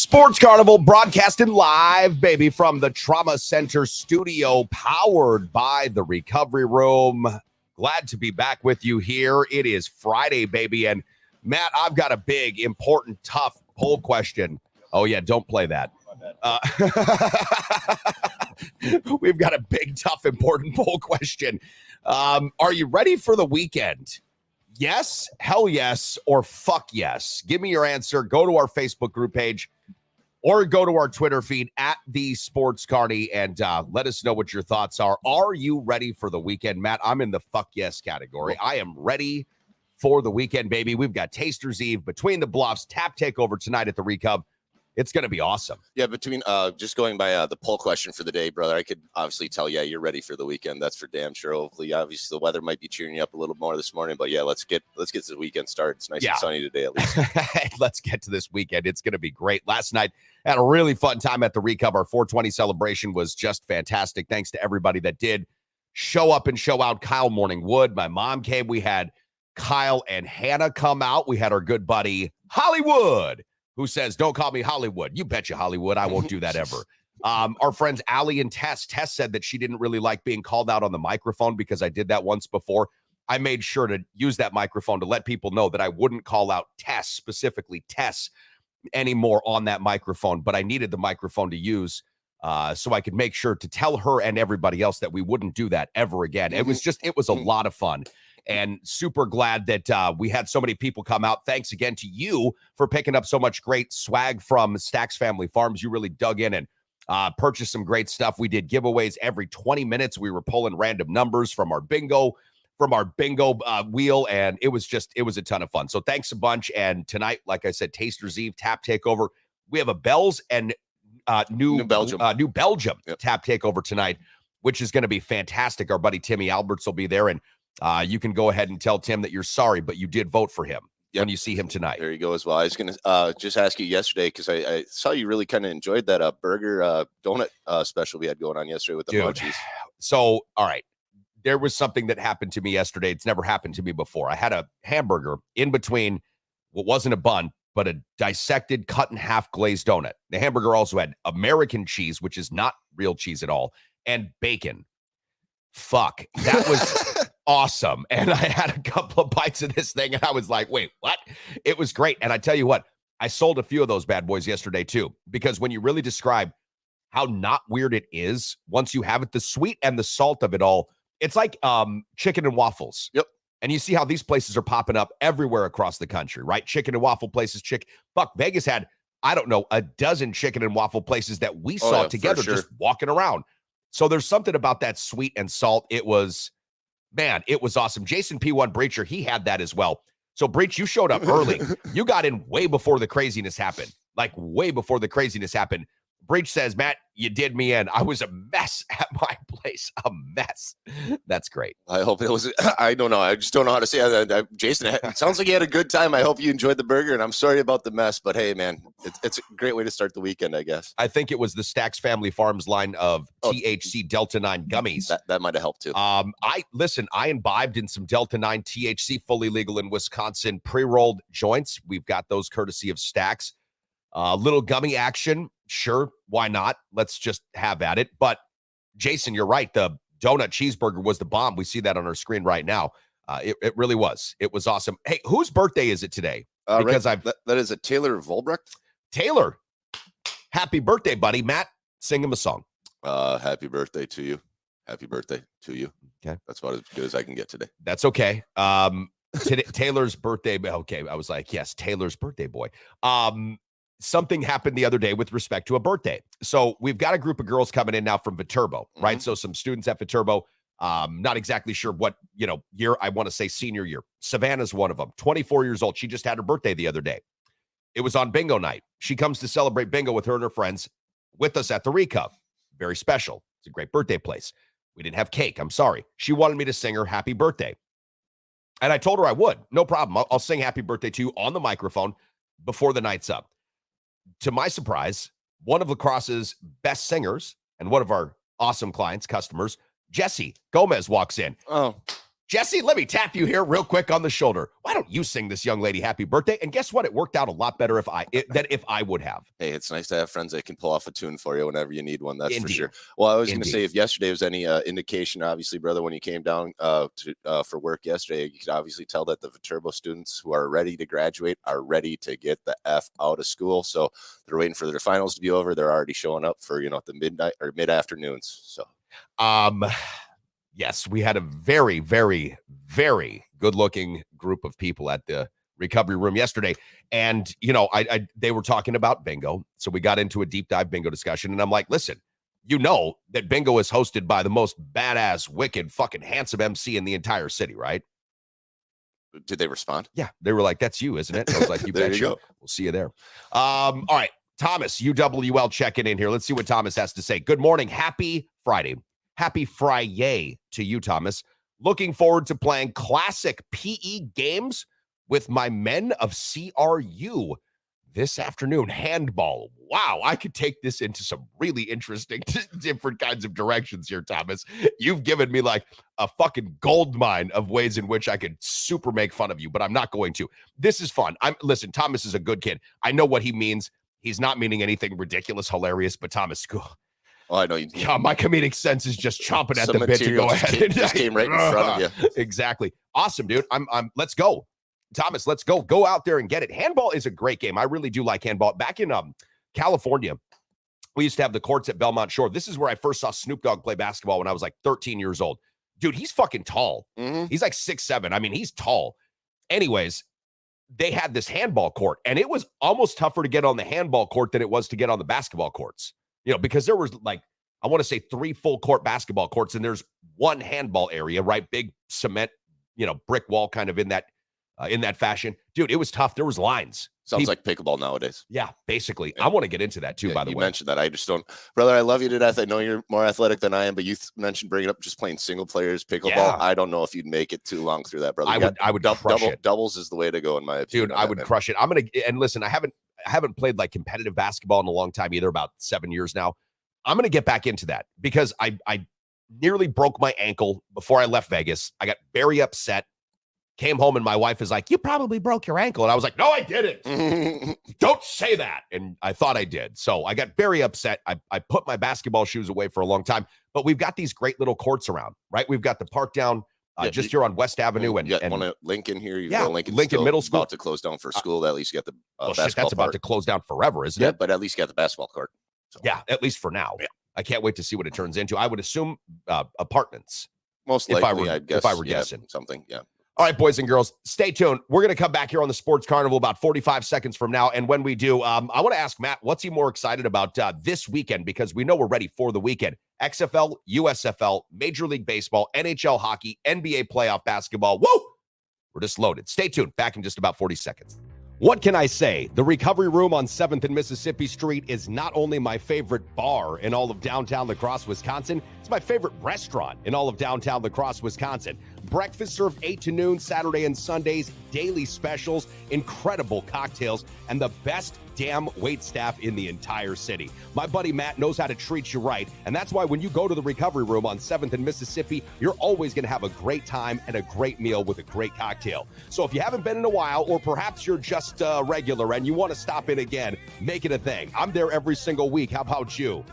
Sports Carnival broadcasting live, baby, from the Trauma Center studio, powered by the Recovery Room. Glad to be back with you here. It is Friday, baby. And Matt, I've got a big, important, tough poll question. Oh, yeah, don't play that. We've got a big, tough, important poll question. Are you ready for the weekend? Yes, hell yes, or fuck yes. Give me your answer. Go to our Facebook group page or go to our Twitter feed at the Sports Carney and let us know what your thoughts are. Are you ready for the weekend? Matt, I'm in the fuck yes category. I am ready for the weekend, baby. We've got Tasters Eve, Between the Bluffs, Tap Takeover tonight at the Recub. It's going to be awesome. Yeah, between just going by the poll question for the day, brother, I could obviously tell, yeah, you're ready for the weekend. That's for damn sure. Hopefully, obviously, the weather might be cheering you up a little more this morning. But, yeah, let's get the weekend started. It's nice and sunny today at least. Let's get to this weekend. It's going to be great. Last night, had a really fun time at the Recub. Our 420 celebration was just fantastic. Thanks to everybody that did show up and show out. Kyle Morningwood, my mom came. We had Kyle and Hannah come out. We had our good buddy Hollywood, who says, don't call me Hollywood. You betcha, Hollywood. I won't do that ever. Our friends Allie and Tess. Tess said that she didn't really like being called out on the microphone because I did that once before. I made sure to use that microphone to let people know that I wouldn't call out Tess, specifically Tess, anymore on that microphone. But I needed the microphone to use so I could make sure to tell her and everybody else that we wouldn't do that ever again. It was a lot of fun. And super glad that we had so many people come out. Thanks again to you for picking up so much great swag from Stacks Family Farms. You really dug in and purchased some great stuff. We did giveaways every 20 minutes. We were pulling random numbers from our bingo wheel, and it was a ton of fun. So thanks a bunch. And tonight, like I said, Tasters Eve, Tap Takeover. We have a Bells and New Belgium Tap Takeover tonight, which is going to be fantastic. Our buddy Timmy Alberts will be there, and you can go ahead and tell Tim that you're sorry, but you did vote for him when you see him tonight. There you go as well. I was going to just ask you yesterday, because I saw you really kind of enjoyed that burger donut special we had going on yesterday with the munchies. So, all right. There was something that happened to me yesterday. It's never happened to me before. I had a hamburger in between what wasn't a bun, but a dissected, cut in half glazed donut. The hamburger also had American cheese, which is not real cheese at all, and bacon. Fuck. That was awesome. And I had a couple of bites of this thing and I was like, wait, what? It was great. And I tell you what, I sold a few of those bad boys yesterday too, because when you really describe how not weird it is, once you have it, the sweet and the salt of it all, it's like chicken and waffles. Yep. And you see how these places are popping up everywhere across the country, right? Chicken and waffle places. Fuck, Vegas had, I don't know, a dozen chicken and waffle places that we saw together just walking around. So there's something about that sweet and salt. It was awesome. Jason P1 Breacher, he had that as well. So Breach, you showed up early. You got in way before the craziness happened. Like way before the craziness happened. Breach says, Matt, you did me in. I was a mess at my place. A mess. That's great. I hope it was. I don't know. I just don't know how to say it. Jason, it sounds like you had a good time. I hope you enjoyed the burger, and I'm sorry about the mess. But hey, man, it's a great way to start the weekend, I guess. I think it was the Stacks Family Farms line of THC Delta 9 gummies. That might have helped too. I imbibed in some Delta 9 THC, fully legal in Wisconsin, pre-rolled joints. We've got those courtesy of Stacks. Little gummy action. Sure, why not? Let's just have at it. But Jason, you're right. The donut cheeseburger was the bomb. We see that on our screen right now. It really was. It was awesome. Hey, whose birthday is it today? Because that is a Taylor Volbrecht. Taylor, happy birthday, buddy. Matt, sing him a song. Happy birthday to you. Happy birthday to you. Okay, that's about as good as I can get today. That's okay. Today, Taylor's birthday. Okay, I was like, yes, Taylor's birthday boy. Something happened the other day with respect to a birthday. So we've got a group of girls coming in now from Viterbo, right? So some students at Viterbo, not exactly sure what, year. I want to say senior year. Savannah's one of them, 24 years old. She just had her birthday the other day. It was on bingo night. She comes to celebrate bingo with her and her friends with us at the Recub. Very special. It's a great birthday place. We didn't have cake. I'm sorry. She wanted me to sing her happy birthday. And I told her I would. No problem. I'll sing happy birthday to you on the microphone before the night's up. To my surprise, one of La Crosse's best singers and one of our awesome clients, customers, Jesse Gomez, walks in. Oh, Jesse, let me tap you here real quick on the shoulder. Why don't you sing this young lady happy birthday? And guess what? It worked out a lot better than if I would have. Hey, it's nice to have friends that can pull off a tune for you whenever you need one. That's Indeed. for sure. Well, I was going to say, if yesterday was any indication, obviously, brother, when you came down for work yesterday, you could obviously tell that the Viterbo students who are ready to graduate are ready to get the F out of school. So they're waiting for their finals to be over. They're already showing up for, the midnight or mid-afternoons. So, yes, we had a very, very, very good-looking group of people at the recovery room yesterday. And, they were talking about bingo. So we got into a deep dive bingo discussion. And I'm like, listen, that bingo is hosted by the most badass, wicked, fucking handsome MC in the entire city, right? Did they respond? Yeah. They were like, that's you, isn't it? And I was like, you there bet you go. We'll see you there. All right. Thomas, UWL checking in here. Let's see what Thomas has to say. Good morning. Happy Friday. Happy Friday to you, Thomas. Looking forward to playing classic PE games with my men of CRU this afternoon. Handball. Wow, I could take this into some really interesting different kinds of directions here, Thomas. You've given me like a fucking gold mine of ways in which I could super make fun of you, but I'm not going to. This is fun. Listen, Thomas is a good kid. I know what he means. He's not meaning anything ridiculous, hilarious, but Thomas, oh, I know. Yeah, my comedic sense is just chomping at the bit to go ahead. Just came right in front of you. Exactly. Awesome, dude. Let's go. Thomas, let's go. Go out there and get it. Handball is a great game. I really do like handball. Back in California, we used to have the courts at Belmont Shore. This is where I first saw Snoop Dogg play basketball when I was like 13 years old. Dude, he's fucking tall. Mm-hmm. He's like 6'7". I mean, he's tall. Anyways, they had this handball court, and it was almost tougher to get on the handball court than it was to get on the basketball courts. Because there was like, I want to say 3 full court basketball courts, and there's one handball area, right? Big cement, brick wall kind of in that fashion. Dude, it was tough. There was lines. Sounds like pickleball nowadays. Yeah, basically. Yeah. I want to get into that too, by the way. You mentioned that. I just don't. Brother, I love you to death. I know you're more athletic than I am, but you mentioned bringing up just playing single players pickleball. Yeah. I don't know if you'd make it too long through that, brother. I would crush it. Doubles is the way to go, in my opinion. Dude, I would crush it. And listen, I haven't played like competitive basketball in a long time either, about 7 years now. I'm going to get back into that because I nearly broke my ankle before I left Vegas. I got very upset. Came home and my wife is like, you probably broke your ankle. And I was like, no, I didn't. Don't say that. And I thought I did. So I got very upset. I put my basketball shoes away for a long time. But we've got these great little courts around, right? We've got the park down just here on West Avenue. And one at Lincoln here. Lincoln Middle School. About to close down for school. At least you got the basketball that's about to close down forever, isn't it? But at least you got the basketball court. So. Yeah, at least for now. Yeah. I can't wait to see what it turns into. I would assume apartments. Most likely, if I were guessing. Something, yeah. All right, boys and girls, stay tuned. We're going to come back here on the Sports Carnival about 45 seconds from now. And when we do, I want to ask Matt, what's he more excited about this weekend? Because we know we're ready for the weekend. XFL, USFL, Major League Baseball, NHL hockey, NBA playoff basketball. Woo! We're just loaded. Stay tuned. Back in just about 40 seconds. What can I say? The Recovery Room on 7th and Mississippi Street is not only my favorite bar in all of downtown La Crosse, Wisconsin, it's my favorite restaurant in all of downtown La Crosse, Wisconsin. Breakfast served 8 to noon, Saturday and Sundays, daily specials, incredible cocktails, and the best damn wait staff in the entire city. My buddy Matt knows how to treat you right, and that's why when you go to the Recovery Room on 7th and Mississippi, you're always going to have a great time and a great meal with a great cocktail. So if you haven't been in a while, or perhaps you're just regular and you want to stop in again, make it a thing. I'm there every single week. How about you?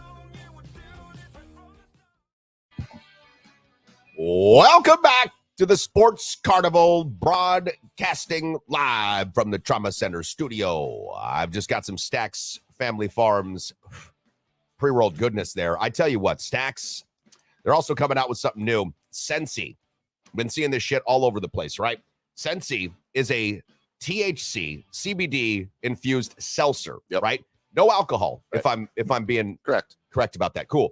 Welcome back to the Sports Carnival, broadcasting live from the Trauma Center studio. I've just got some Stacks Family Farms pre-rolled goodness there. I tell you what, Stacks, they're also coming out with something new. Sensi. Been seeing this shit all over the place, right? Sensi is a THC, CBD infused seltzer, right? No alcohol, right. if I'm being correct about that. Cool.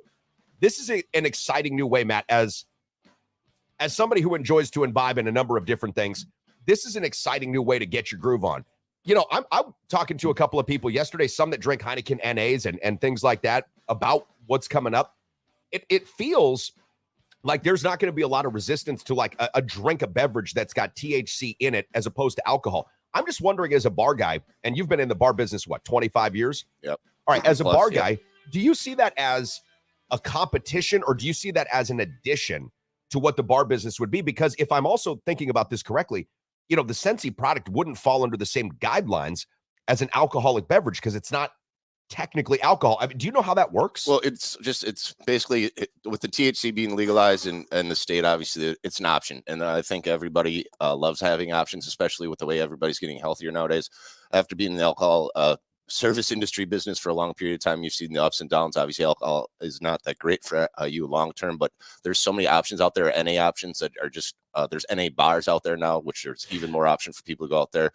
This is an exciting new way, Matt, as somebody who enjoys to imbibe in a number of different things. This is an exciting new way to get your groove on. I'm talking to a couple of people yesterday, some that drink Heineken NAs and things like that, about what's coming up. It feels like there's not going to be a lot of resistance to like a beverage that's got THC in it as opposed to alcohol. I'm just wondering, as a bar guy, and you've been in the bar business, 25 years? Yep. All right, as a bar guy, do you see that as a competition, or do you see that as an addition to what the bar business would be. Because if I'm also thinking about this correctly, the Scentsy product wouldn't fall under the same guidelines as an alcoholic beverage because it's not technically alcohol. I mean, do you know how that works? Well, it's basically with the THC being legalized in the state, obviously it's an option. And I think everybody loves having options, especially with the way everybody's getting healthier nowadays. After being in the alcohol service industry business for a long period of time, you've seen the ups and downs. Obviously, alcohol is not that great for you long term, but there's so many options out there, NA options that are just, there's NA bars out there now, which there's even more option for people to go out there.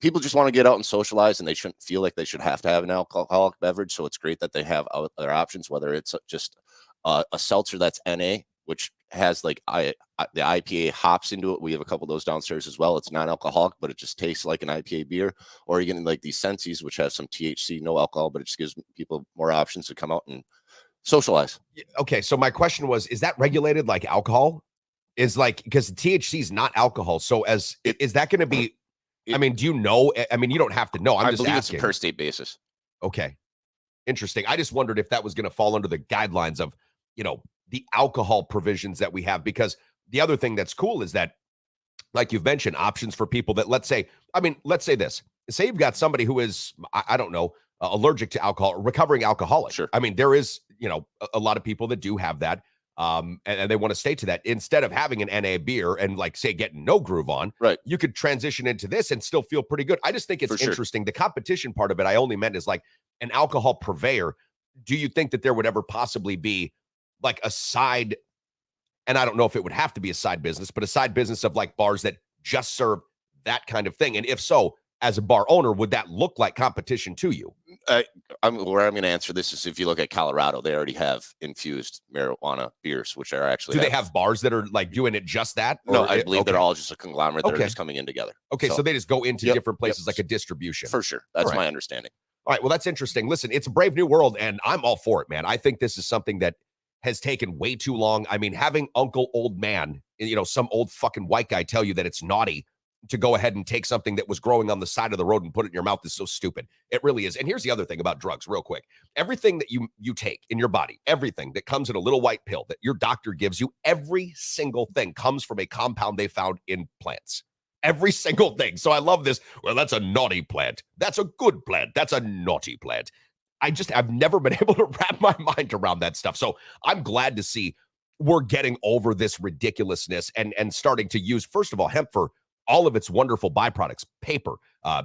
People just want to get out and socialize, and they shouldn't feel like they should have to have an alcoholic beverage. So it's great that they have other options, whether it's just a seltzer that's NA, which has like the IPA hops into it. We have a couple of those downstairs as well. It's non-alcoholic, but it just tastes like an IPA beer. Or you're getting like these Scentsies, which have some THC, no alcohol, but it just gives people more options to come out and socialize. Okay, so my question was, is that regulated like alcohol? Is like, because THC is not alcohol. So is that going to be, I mean, do you know? I mean, you don't have to know. I believe asking. It's a per state basis. Okay. Interesting. I just wondered if that was going to fall under the guidelines of, the alcohol provisions that we have, because the other thing that's cool is that, like you've mentioned, options for people that, let's say this, say you've got somebody who is, I don't know, allergic to alcohol, recovering alcoholic. Sure. I mean, there is, a lot of people that do have that. And they want to stay to that. Instead of having an NA beer and like say getting no groove on, right, you could transition into this and still feel pretty good. I just think it's interesting. The competition part of it, I only meant is like an alcohol purveyor. Do you think that there would ever possibly be like a side, and I don't know if it would have to be a side business, but a side business of like bars that just serve that kind of thing? And if so, as a bar owner, would that look like competition to you? Where I'm going to answer this is, if you look at Colorado, they already have infused marijuana beers, which are actually. Do they have bars that are like doing it just that? No, I believe they're all just a conglomerate that are just coming in together. Okay, so they just go into different places like a distribution. For sure. That's my understanding. All right, well, that's interesting. Listen, it's a brave new world, and I'm all for it, man. I think this is something that has taken way too long. I mean, having Uncle Old Man, some old fucking white guy tell you that it's naughty to go ahead and take something that was growing on the side of the road and put it in your mouth is so stupid. It really is. And here's the other thing about drugs, real quick. Everything that you take in your body, everything that comes in a little white pill that your doctor gives you, every single thing comes from a compound they found in plants. Every single thing. So I love this. Well, that's a naughty plant. That's a good plant. That's a naughty plant. I've never been able to wrap my mind around that stuff. So I'm glad to see we're getting over this ridiculousness and starting to use, first of all, hemp for all of its wonderful byproducts, paper,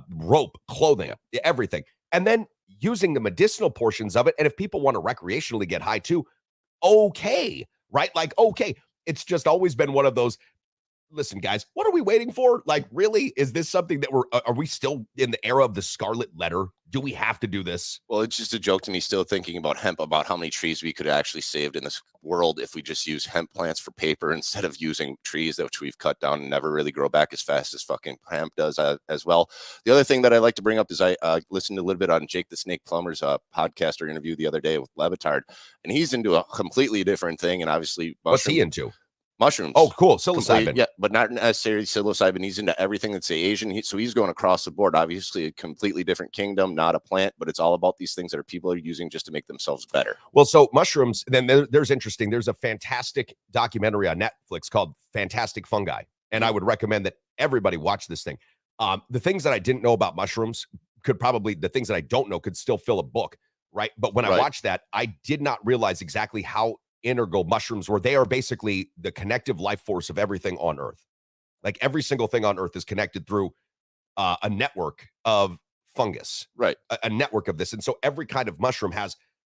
rope, clothing, everything. And then using the medicinal portions of it. And if people want to recreationally get high too, okay, right? Like, okay. It's just always been one of those, listen, guys, what are we waiting for? Like, really? Is this something that are we still in the era of the scarlet letter? Do we have to do this? Well, it's just a joke to me still thinking about hemp, about how many trees we could have actually saved in this world if we just use hemp plants for paper instead of using trees which we've cut down and never really grow back as fast as fucking hemp does as well. The other thing that I like to bring up is I listened a little bit on Jake the Snake Plumber's podcast or interview the other day with Levitard, and he's into a completely different thing. And obviously, what's he into? Mushrooms. Oh, cool. Psilocybin. Yeah, but not necessarily psilocybin. He's into everything that's Asian. So he's going across the board. Obviously, a completely different kingdom, not a plant, but it's all about these things that people are using just to make themselves better. Well, so mushrooms, then there's interesting. There's a fantastic documentary on Netflix called Fantastic Fungi. And I would recommend that everybody watch this thing. The things that I didn't know about mushrooms the things that I don't know could still fill a book, right? But when I watched that, I did not realize exactly how integral mushrooms were. They are basically the connective life force of everything on Earth. Like every single thing on Earth is connected through a network of fungus, right? A network of this. And so every kind of mushroom has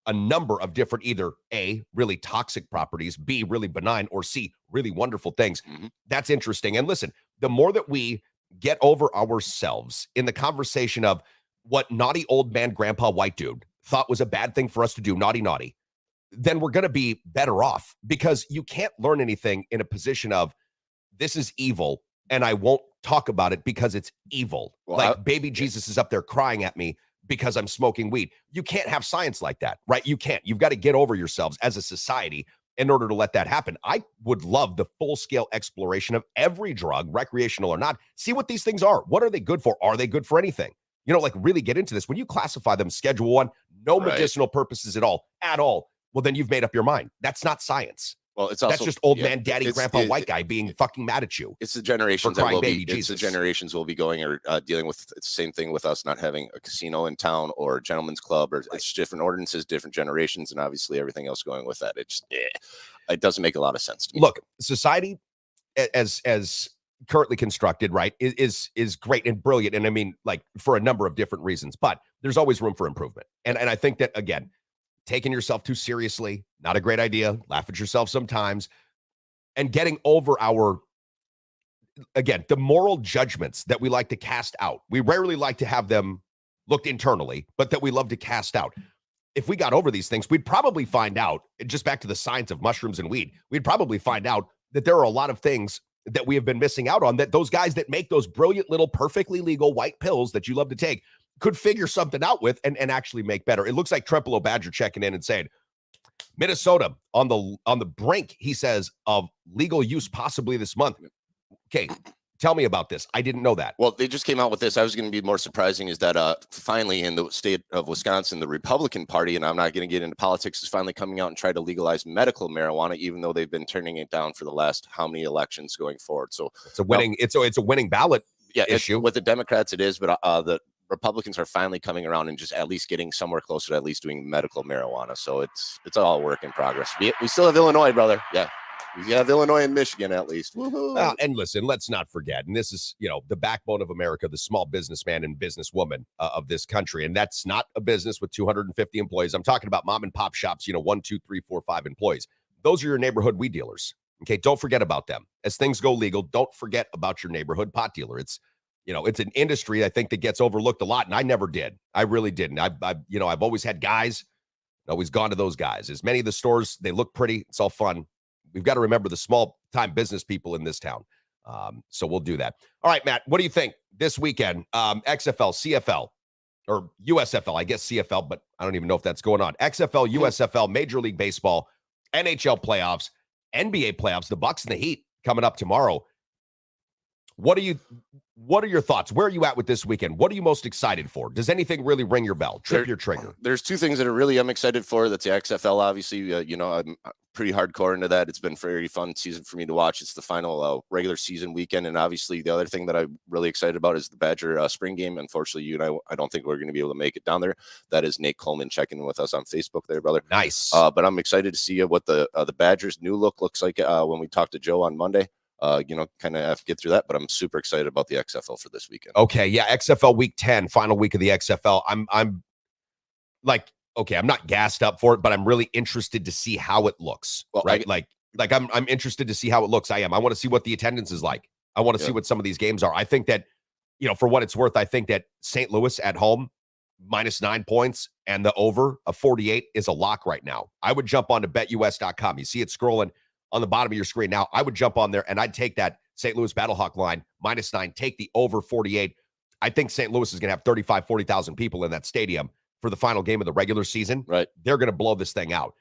a number of different, either A, really toxic properties, B, really benign, or C, really wonderful things. Mm-hmm. That's interesting. And listen, the more that we get over ourselves in the conversation of what naughty old man, grandpa, white dude thought was a bad thing for us to do, naughty, then we're going to be better off, because you can't learn anything in a position of this is evil and I won't talk about it because it's evil. Well, baby Jesus is up there crying at me because I'm smoking weed. You can't have science like that, right? You can't. You've got to get over yourselves as a society in order to let that happen. I would love the full-scale exploration of every drug, recreational or not. See what these things are. What are they good for? Are they good for anything? Like really get into this. When you classify them Schedule 1, no medicinal purposes at all. Well, then you've made up your mind. That's not science. Well, it's also that's just old man, daddy, grandpa, white guy being fucking mad at you. It's the generations that will be. It's the generations will be going or dealing with. It's the same thing with us not having a casino in town or a gentleman's club, or it's different ordinances, different generations, and obviously everything else going with that. It doesn't make a lot of sense to me. Look, society as currently constructed, right, is great and brilliant, and I mean, like, for a number of different reasons, but there's always room for improvement. And I think that, again, taking yourself too seriously, not a great idea. Laugh at yourself sometimes. And getting over the moral judgments that we like to cast out. We rarely like to have them looked internally, but that we love to cast out. If we got over these things, we'd probably find out, just back to the science of mushrooms and weed, we'd probably find out that there are a lot of things that we have been missing out on, that those guys that make those brilliant little perfectly legal white pills that you love to take could figure something out with and actually make better. It looks like Trempolo Badger checking in and saying, Minnesota on the brink, he says, of legal use possibly this month. Okay, tell me about this. I didn't know that. Well, they just came out with this. I was going to be more surprising is that finally in the state of Wisconsin, the Republican Party, and I'm not going to get into politics, is finally coming out and try to legalize medical marijuana, even though they've been turning it down for the last how many elections going forward. So it's a winning. It's a winning ballot issue with the Democrats. It is, but the Republicans are finally coming around and just at least getting somewhere closer to at least doing medical marijuana. So it's all a work in progress. We still have Illinois, brother. Yeah. We have Illinois and Michigan at least. And listen, let's not forget, and this is, the backbone of America, the small businessman and businesswoman of this country. And that's not a business with 250 employees. I'm talking about mom and pop shops, 1, 2, 3, 4, 5 employees. Those are your neighborhood weed dealers. Okay. Don't forget about them. As things go legal, don't forget about your neighborhood pot dealer. It's an industry, I think, that gets overlooked a lot. And I never did. I really didn't. I've always had guys, always gone to those guys. As many of the stores, they look pretty. It's all fun. We've got to remember the small time business people in this town. So we'll do that. All right, Matt, what do you think this weekend? XFL, CFL, or USFL, I guess CFL, but I don't even know if that's going on. XFL, USFL, Major League Baseball, NHL playoffs, NBA playoffs, the Bucks and the Heat coming up tomorrow. What are your thoughts? Where are you at with this weekend? What are you most excited for? Does anything really ring your bell? Trip your trigger? There's two things that I'm excited for. That's the XFL, obviously. I'm pretty hardcore into that. It's been a very fun season for me to watch. It's the final regular season weekend. And obviously the other thing that I'm really excited about is the Badger spring game. Unfortunately, you and I don't think we're going to be able to make it down there. That is Nate Coleman checking in with us on Facebook there, brother. Nice. But I'm excited to see what the Badgers' new look looks like when we talk to Joe on Monday. Kind of have to get through that, but I'm super excited about the XFL for this weekend. Okay. Yeah. XFL week 10, final week of the XFL. I'm like, okay, I'm not gassed up for it, but I'm really interested to see how it looks. Well, right. I'm interested to see how it looks. I want to see what the attendance is like. I want to see what some of these games are. I think that, for what it's worth, I think that St. Louis at home, -9 points and the over of 48 is a lock right now. I would jump on to betus.com. You see it scrolling on the bottom of your screen now. I would jump on there and I'd take that St. Louis Battlehawk line, -9, take the over 48. I think St. Louis is going to have 35, 40,000 people in that stadium for the final game of the regular season. Right. They're going to blow this thing out.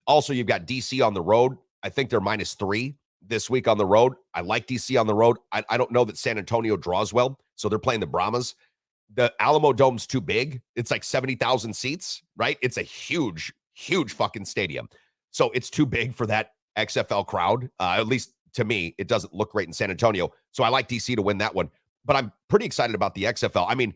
Also, you've got DC on the road. I think they're -3 this week on the road. I like DC on the road. I don't know that San Antonio draws well, so they're playing the Brahmas. The Alamo Dome's too big. It's like 70,000 seats, right? It's a huge, huge fucking stadium. So it's too big for that XFL crowd. At least to me, it doesn't look great in San Antonio. So I like DC to win that one. But I'm pretty excited about the XFL. I mean,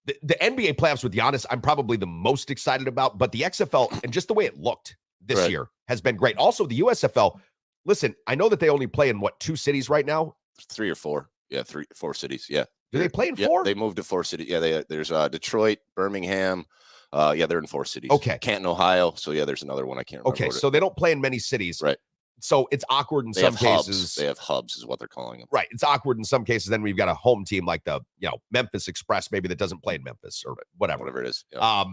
the NBA playoffs with Giannis, I'm probably the most excited about. But the XFL and just the way it looked this year has been great. Also, the USFL, listen, I know that they only play in 2 cities right now? 3 or 4. Yeah, 4 cities. Yeah. Do they play in 4? They moved to 4 cities. Yeah, there's Detroit, Birmingham. They're in 4 cities. Okay. Canton, Ohio. So yeah, there's another one I can't remember. Okay, so they don't play in many cities. Right. So it's awkward in some cases. They have hubs is what they're calling them. Right. It's awkward in some cases. Then we've got a home team like the, Memphis Express, maybe, that doesn't play in Memphis or whatever. Whatever it is. Yeah.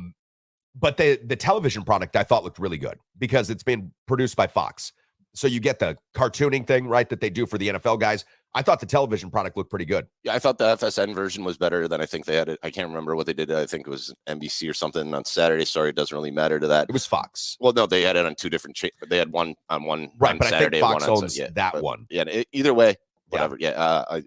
But the television product I thought looked really good because it's been produced by Fox. So you get the cartooning thing, right, that they do for the NFL guys. I thought the television product looked pretty good. Yeah, I thought the FSN version was better than I think they had it. I can't remember what they did. I think it was NBC or something on Saturday. Sorry, it doesn't really matter to that. It was Fox. Well, no, they had it on 2 different. They had one on one right, on but Saturday. I think Fox owns that one. Yeah, either way, whatever. Yeah,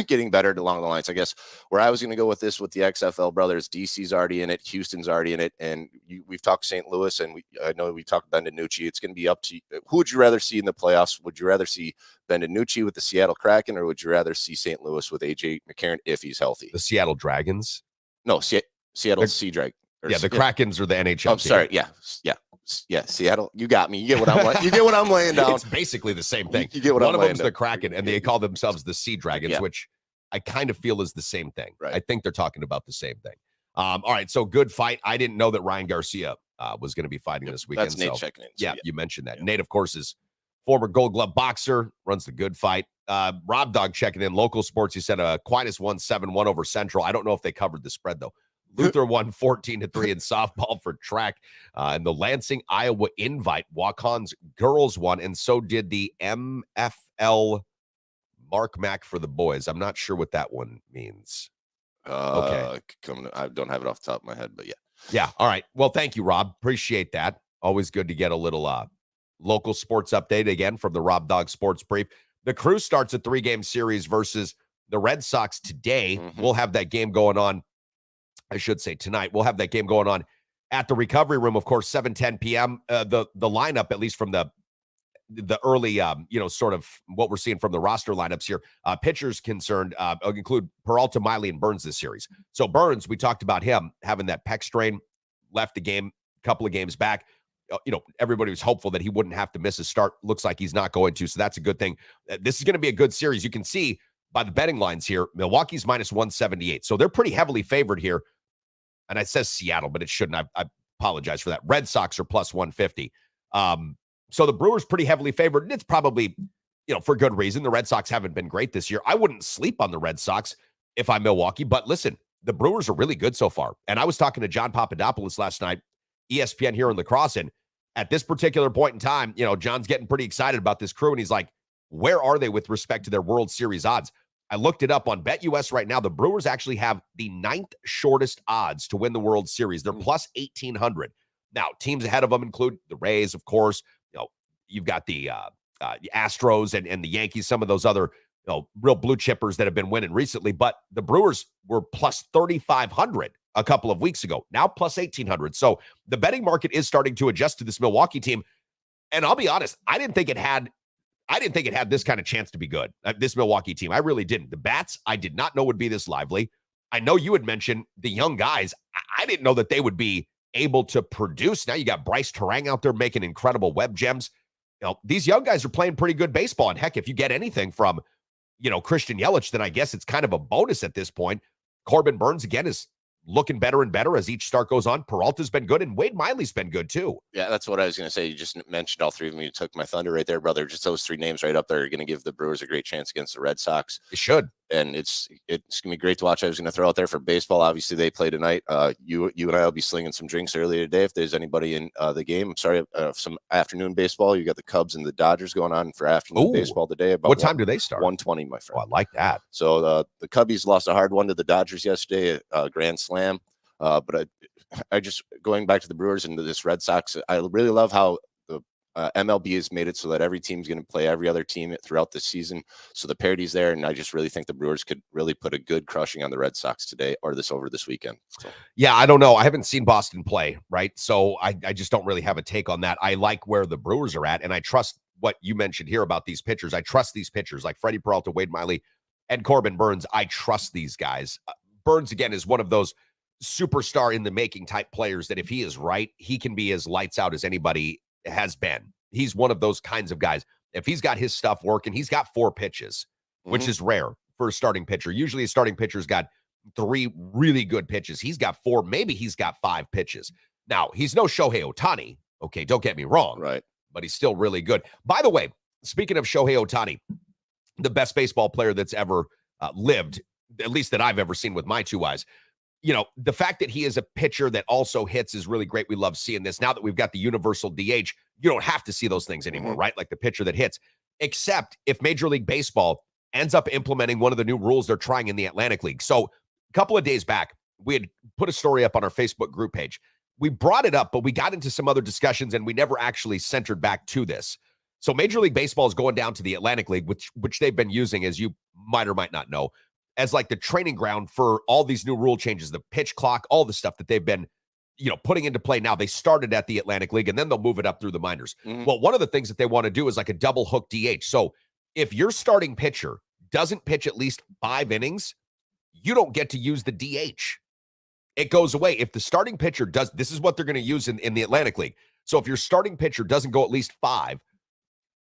getting better along the lines. I guess where I was going to go with this with the XFL brothers, DC's already in it, Houston's already in it, and we've talked St. Louis, and I know we talked Ben DiNucci. It's going to be up to you. Who would you rather see in the playoffs? Would you rather see Ben DiNucci with the Seattle Kraken, or would you rather see St. Louis with AJ McCarron if he's healthy? The Seattle Dragons? No, Seattle Sea Dragons. Yeah, the Krakens are the NHL. I'm sorry. Yeah, Seattle. You got me. You get what I'm. You get what I'm laying down. It's basically the same thing. You get what One I'm of them's laying the Kraken, and they call themselves the Sea Dragons, which I kind of feel is the same thing. Right. I think they're talking about the same thing. All right, so good fight. I didn't know that Ryan Garcia was going to be fighting this weekend. That's Nate checking in. So, you mentioned that. Nate, of course, is former Gold Glove boxer, runs the Good Fight. Rob Dog checking in. Local sports, he said Aquinas won 7-1 over Central. I don't know if they covered the spread, though. Luther won 14-3 in softball for track. And the Lansing, Iowa Invite, Wacon's girls won, and so did the MFL Mark Mack for the boys. I'm not sure what that one means. Okay. I don't have it off the top of my head, but yeah. Yeah. All right. Well, thank you, Rob. Appreciate that. Always good to get a little local sports update again from the Rob Dog Sports Brief. The Crew starts a 3-game series versus the Red Sox today. We'll have that game going on. I should say tonight. We'll have that game going on at the Recovery Room, of course, 7:10 p.m. The lineup, at least from the early, sort of what we're seeing from the roster lineups here. Pitchers concerned include Peralta, Miley, and Burns this series. So Burns, we talked about him having that pec strain, left the game a couple of games back. Everybody was hopeful that he wouldn't have to miss a start. Looks like he's not going to, so that's a good thing. This is going to be a good series. You can see by the betting lines here, Milwaukee's minus 178. So they're pretty heavily favored here. And it says Seattle, but it shouldn't. I apologize for that. Red Sox are plus 150. So the Brewers pretty heavily favored. And it's probably, for good reason. The Red Sox haven't been great this year. I wouldn't sleep on the Red Sox if I'm Milwaukee. But listen, the Brewers are really good so far. And I was talking to John Papadopoulos last night, ESPN here in La Crosse. And at this particular point in time, John's getting pretty excited about this Crew. And he's like, where are they with respect to their World Series odds? I looked it up on BetUS right now. The Brewers actually have the 9th shortest odds to win the World Series. They're plus 1,800. Now, teams ahead of them include the Rays, of course. You've got the Astros and the Yankees, some of those other real blue chippers that have been winning recently. But the Brewers were plus 3,500 a couple of weeks ago. Now plus 1,800. So the betting market is starting to adjust to this Milwaukee team. And I'll be honest, I didn't think it had this kind of chance to be good, this Milwaukee team. I really didn't. The bats, I did not know would be this lively. I know you had mentioned the young guys. I didn't know that they would be able to produce. Now you got Bryce Terang out there making incredible web gems. These young guys are playing pretty good baseball. And heck, if you get anything from, Christian Yelich, then I guess it's kind of a bonus at this point. Corbin Burns, again, is looking better and better as each start goes on. Peralta's been good, and Wade Miley's been good too. Yeah, that's what I was going to say. You just mentioned all three of them. You took my thunder right there, brother. Just those three names right up there are going to give the Brewers a great chance against the Red Sox. It should. And it's going to be great to watch. I was going to throw out there for baseball. Obviously, they play tonight. You and I will be slinging some drinks earlier today if there's anybody in the game. I'm sorry, some afternoon baseball. You got the Cubs and the Dodgers going on for afternoon baseball today. What time do they start? 1:20, my friend. Oh, I like that. So the Cubbies lost a hard one to the Dodgers yesterday, Grand Slam. But I just going back to the Brewers and this Red Sox, I really love how the MLB has made it so that every team's going to play every other team throughout the season. So the parity's there. And I just really think the Brewers could really put a good crushing on the Red Sox today or this weekend. So. Yeah, I don't know. I haven't seen Boston play, right? So I just don't really have a take on that. I like where the Brewers are at, and I trust what you mentioned here about these pitchers. I trust these pitchers like Freddie Peralta, Wade Miley, and Corbin Burns. I trust these guys. Burns, again, is one of those superstar in the making type players that if he is right, he can be as lights out as anybody has been. He's one of those kinds of guys. If he's got his stuff working, he's got 4 pitches, which is rare for a starting pitcher. Usually a starting pitcher's got 3 really good pitches. He's got 4, maybe he's got 5 pitches. Now, he's no Shohei Ohtani. Okay, don't get me wrong. Right. But he's still really good. By the way, speaking of Shohei Ohtani, the best baseball player that's ever lived, at least that I've ever seen with my 2 eyes, the fact that he is a pitcher that also hits is really great. We love seeing this. Now that we've got the universal DH, you don't have to see those things anymore, right? Like the pitcher that hits, except if Major League Baseball ends up implementing one of the new rules they're trying in the Atlantic League. So a couple of days back, we had put a story up on our Facebook group page. We brought it up, but we got into some other discussions and we never actually centered back to this. So Major League Baseball is going down to the Atlantic League, which they've been using, as you might or might not know, as like the training ground for all these new rule changes, the pitch clock, all the stuff that they've been, putting into play now. They started at the Atlantic League, and then they'll move it up through the minors. Mhm. Well, one of the things that they want to do is like a double hook DH. So if your starting pitcher doesn't pitch at least 5 innings, you don't get to use the DH. It goes away. If the starting pitcher does, this is what they're going to use in the Atlantic League. So if your starting pitcher doesn't go at least 5,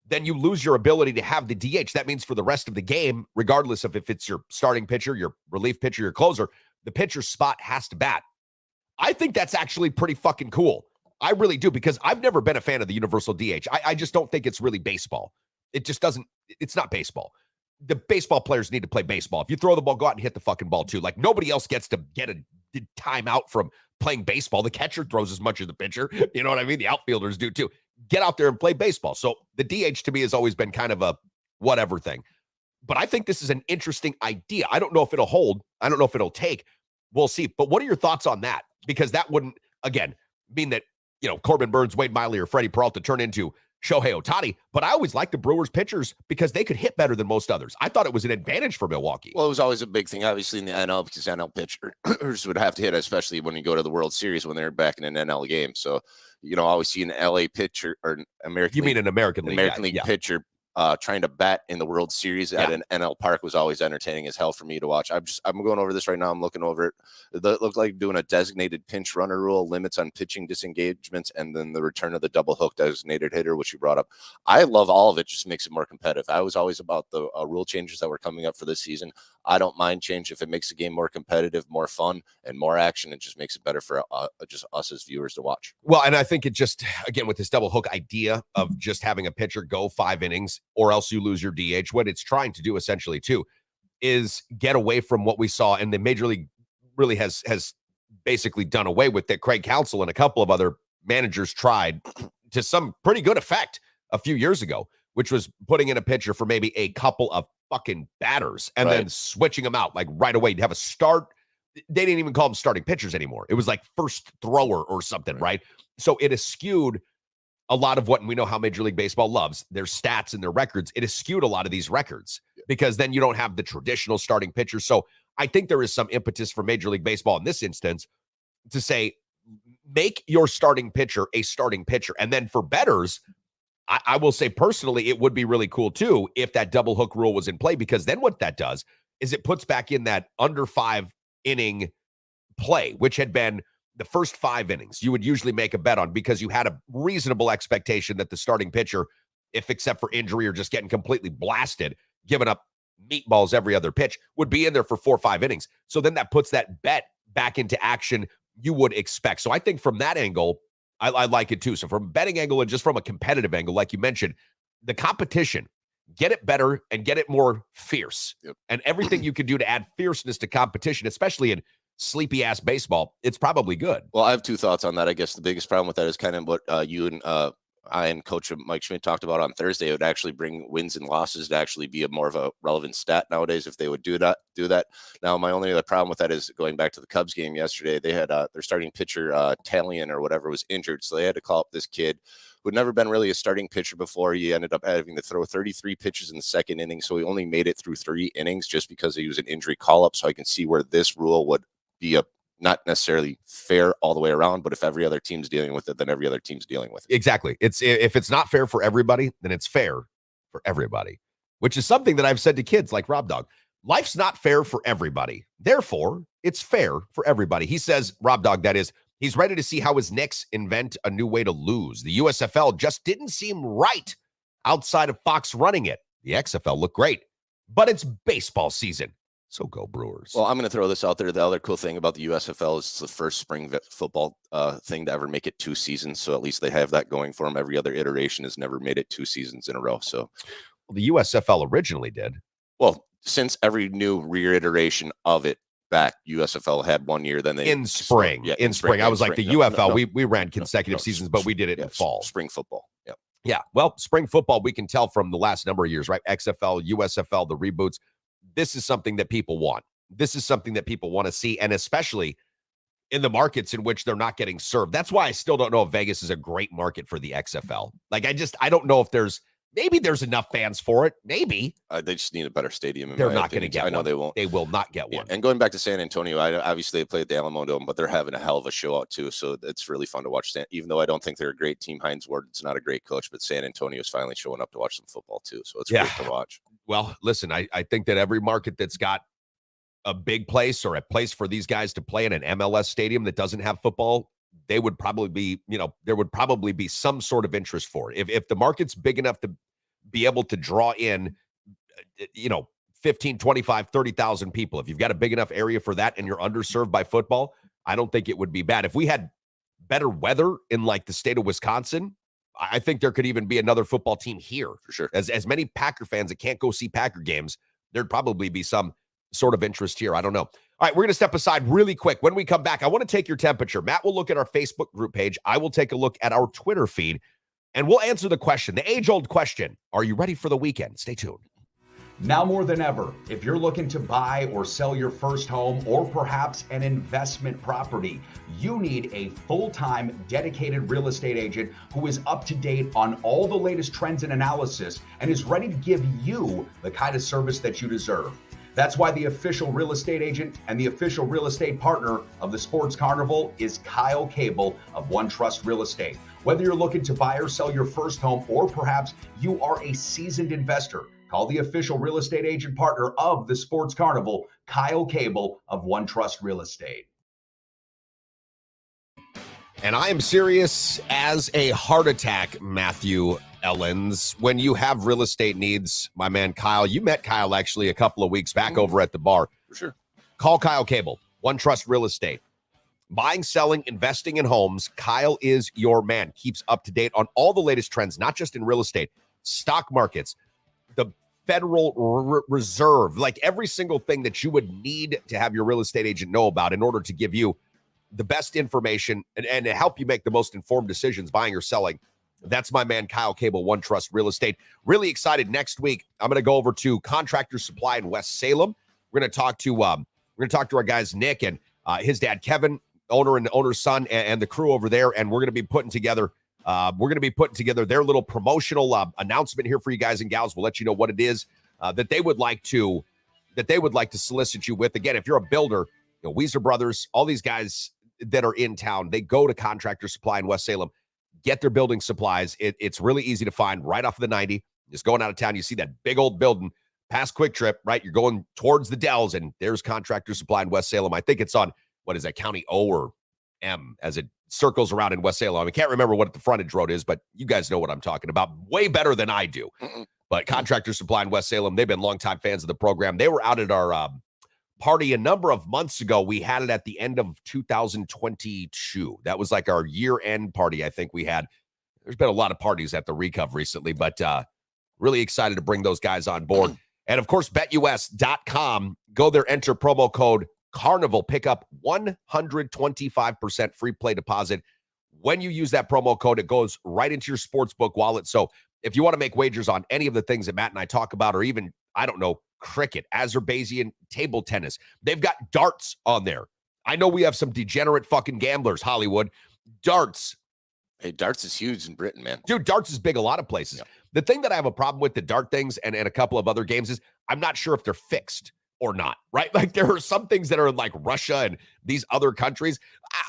then you lose your ability to have the DH. That means for the rest of the game, regardless of if it's your starting pitcher, your relief pitcher, your closer, the pitcher's spot has to bat. I think that's actually pretty fucking cool. I really do, because I've never been a fan of the universal DH. I just don't think it's really baseball. It just doesn't, it's not baseball. The baseball players need to play baseball. If you throw the ball, go out and hit the fucking ball too. Like, nobody else gets to get a timeout from playing baseball. The catcher throws as much as the pitcher. You know what I mean? The outfielders do too. Get out there and play baseball. So the DH to me has always been kind of a whatever thing. But I think this is an interesting idea. I don't know if it'll hold. I don't know if it'll take. We'll see. But what are your thoughts on that? Because that wouldn't, again, mean that, Corbin Burns, Wade Miley, or Freddie Peralta turn into Shohei Ohtani. But I always liked the Brewers pitchers because they could hit better than most others. I thought it was an advantage for Milwaukee. Well, it was always a big thing, obviously, in the NL, because NL pitchers would have to hit, especially when you go to the World Series when they're back in an NL game. So, always see an LA pitcher or an American. You mean an American League? American League pitcher trying to bat in the World Series at an NL park was always entertaining as hell for me to watch. I'm going over this right now. I'm looking over it. It looks like doing a designated pinch runner rule, limits on pitching disengagements, and then the return of the double hook designated hitter, which you brought up. I love all of it. Just makes it more competitive. I was always about the rule changes that were coming up for this season. I don't mind change if it makes the game more competitive, more fun, and more action. It just makes it better for just us as viewers to watch. Well, and I think it just, again, with this double hook idea of just having a pitcher go 5 innings or else you lose your DH, what it's trying to do essentially too is get away from what we saw, and the Major League really has basically done away with, that Craig Counsell and a couple of other managers tried to some pretty good effect a few years ago, which was putting in a pitcher for maybe a couple of fucking batters and then switching them out like right away to have a start. They didn't even call them starting pitchers anymore. It was like first thrower or something, right? So it has skewed a lot of what, and we know how Major League Baseball loves their stats and their records. It has skewed a lot of these records because then you don't have the traditional starting pitcher. So I think there is some impetus for Major League Baseball in this instance to say, make your starting pitcher a starting pitcher. And then for bettors, I will say personally, it would be really cool too if that double hook rule was in play, because then what that does is it puts back in that under 5 inning play, which had been the first 5 innings you would usually make a bet on, because you had a reasonable expectation that the starting pitcher, if except for injury or just getting completely blasted, giving up meatballs every other pitch, would be in there for 4 or 5 innings. So then that puts that bet back into action you would expect. So I think from that angle, I like it too. So from a betting angle and just from a competitive angle, like you mentioned, the competition, get it better and get it more fierce. Yep. And everything you can do to add fierceness to competition, especially in sleepy ass baseball, it's probably good. Well, I have 2 thoughts on that. I guess the biggest problem with that is kind of what you and I and Coach Mike Schmidt talked about on Thursday. It would actually bring wins and losses to actually be a more of a relevant stat nowadays if they would do that. Now, my only other problem with that is going back to the Cubs game yesterday. They had their starting pitcher, Talion or whatever, was injured. So they had to call up this kid who had never been really a starting pitcher before. He ended up having to throw 33 pitches in the second inning. So he only made it through 3 innings just because he was an injury call-up. So I can see where this rule would be not necessarily fair all the way around, but if every other team's dealing with it, then every other team's dealing with it. Exactly. If it's not fair for everybody, then it's fair for everybody, which is something that I've said to kids like Rob Dog. Life's not fair for everybody. Therefore, it's fair for everybody. He says, Rob Dog, that is, he's ready to see how his Knicks invent a new way to lose. The USFL just didn't seem right outside of Fox running it. The XFL looked great, but it's baseball season. So go Brewers. Well, I'm going to throw this out there. The other cool thing about the USFL is it's the first spring football thing to ever make it 2 seasons. So at least they have that going for them. Every other iteration has never made it 2 seasons in a row. So the USFL originally did. Well, since every new reiteration of it back, USFL had 1 year. Then they in spring. Yeah, in spring. I was like the UFL. We ran consecutive seasons, but we did it in fall. Spring football. Yeah. Yeah. Well, spring football, we can tell from the last number of years, right? XFL, USFL, the reboots. This is something that people want. This is something that people want to see, and especially in the markets in which they're not getting served. That's why I still don't know if Vegas is a great market for the XFL. Like, I don't know if there's Maybe there's enough fans for it. Maybe. They just need a better stadium. They're not going to get one. I know they won't. They will not get one. Yeah. And going back to San Antonio, obviously they play at the Alamo Dome, but they're having a hell of a show out too. So it's really fun to watch. Even though I don't think they're a great team, Hines Ward's not a great coach, but San Antonio is finally showing up to watch some football too. So it's great to watch. Well, listen, I think that every market that's got a big place or a place for these guys to play in an MLS stadium that doesn't have football, they would probably be, there would probably be some sort of interest for it. If the market's big enough to be able to draw in, 15, 25, 30,000 people, if you've got a big enough area for that and you're underserved by football, I don't think it would be bad. If we had better weather in like the state of Wisconsin, I think there could even be another football team here. For sure. As many Packer fans that can't go see Packer games, there'd probably be some sort of interest here. I don't know. All right, we're going to step aside really quick. When we come back, I want to take your temperature. Matt will look at our Facebook group page. I will take a look at our Twitter feed, and we'll answer the question, the age-old question. Are you ready for the weekend? Stay tuned. Now more than ever, if you're looking to buy or sell your first home or perhaps an investment property, you need a full-time dedicated real estate agent who is up to date on all the latest trends and analysis and is ready to give you the kind of service that you deserve. That's why the official real estate agent and the official real estate partner of the Sports Carnival is Kyle Cable of One Trust Real Estate. Whether you're looking to buy or sell your first home or perhaps you are a seasoned investor, call the official real estate agent partner of the Sports Carnival, Kyle Cable of One Trust Real Estate. And I am serious as a heart attack, Matthew Ellens. When you have real estate needs, my man Kyle, you met Kyle actually a couple of weeks back over at the bar. For sure. Call Kyle Cable, One Trust Real Estate. Buying, selling, investing in homes, Kyle is your man. Keeps up to date on all the latest trends, not just in real estate, stock markets, the Federal Reserve, like every single thing that you would need to have your real estate agent know about in order to give you the best information and to help you make the most informed decisions buying or selling. That's my man, Kyle Cable, One Trust Real Estate. Really excited. Next week, I'm going to go over to Contractor Supply in West Salem. We're going to talk to our guys, Nick and his dad, Kevin, owner and the owner's son, and the crew over there. And we're going to be putting together their little promotional announcement here for you guys and gals. We'll let you know what it is that they would like to solicit you with. Again, if you're a builder, Weiser Brothers, all these guys that are in town, they go to Contractor Supply in West Salem, get their building supplies. It's really easy to find right off of the 90. Just going out of town, you see that big old building past Quick Trip, right? You're going towards the Dells, and there's Contractor Supply in West Salem. I think it's on, what is that, County O or M, as it circles around in West Salem. I can't remember what the frontage road is, but you guys know what I'm talking about way better than I do. But Contractor Supply in West Salem, they've been longtime fans of the program. They were out at our party a number of months ago. We had it at the end of 2022. That was like our year-end party, I think we had. There's been a lot of parties at the Recov recently, but really excited to bring those guys on board. And, of course, BetUS.com. Go there, enter promo code Carnival, pick up 125% free play deposit. When you use that promo code, it goes right into your sportsbook wallet. So if you want to make wagers on any of the things that Matt and I talk about, or even, I don't know, cricket, Azerbaijan table tennis, they've got darts on there. I know we have some degenerate fucking gamblers, Hollywood. Darts. Hey, darts is huge in Britain, man. Dude, darts is big a lot of places. Yeah. The thing that I have a problem with the dart things and a couple of other games is I'm not sure if they're fixed or not, right? Like there are some things that are in like Russia and these other countries.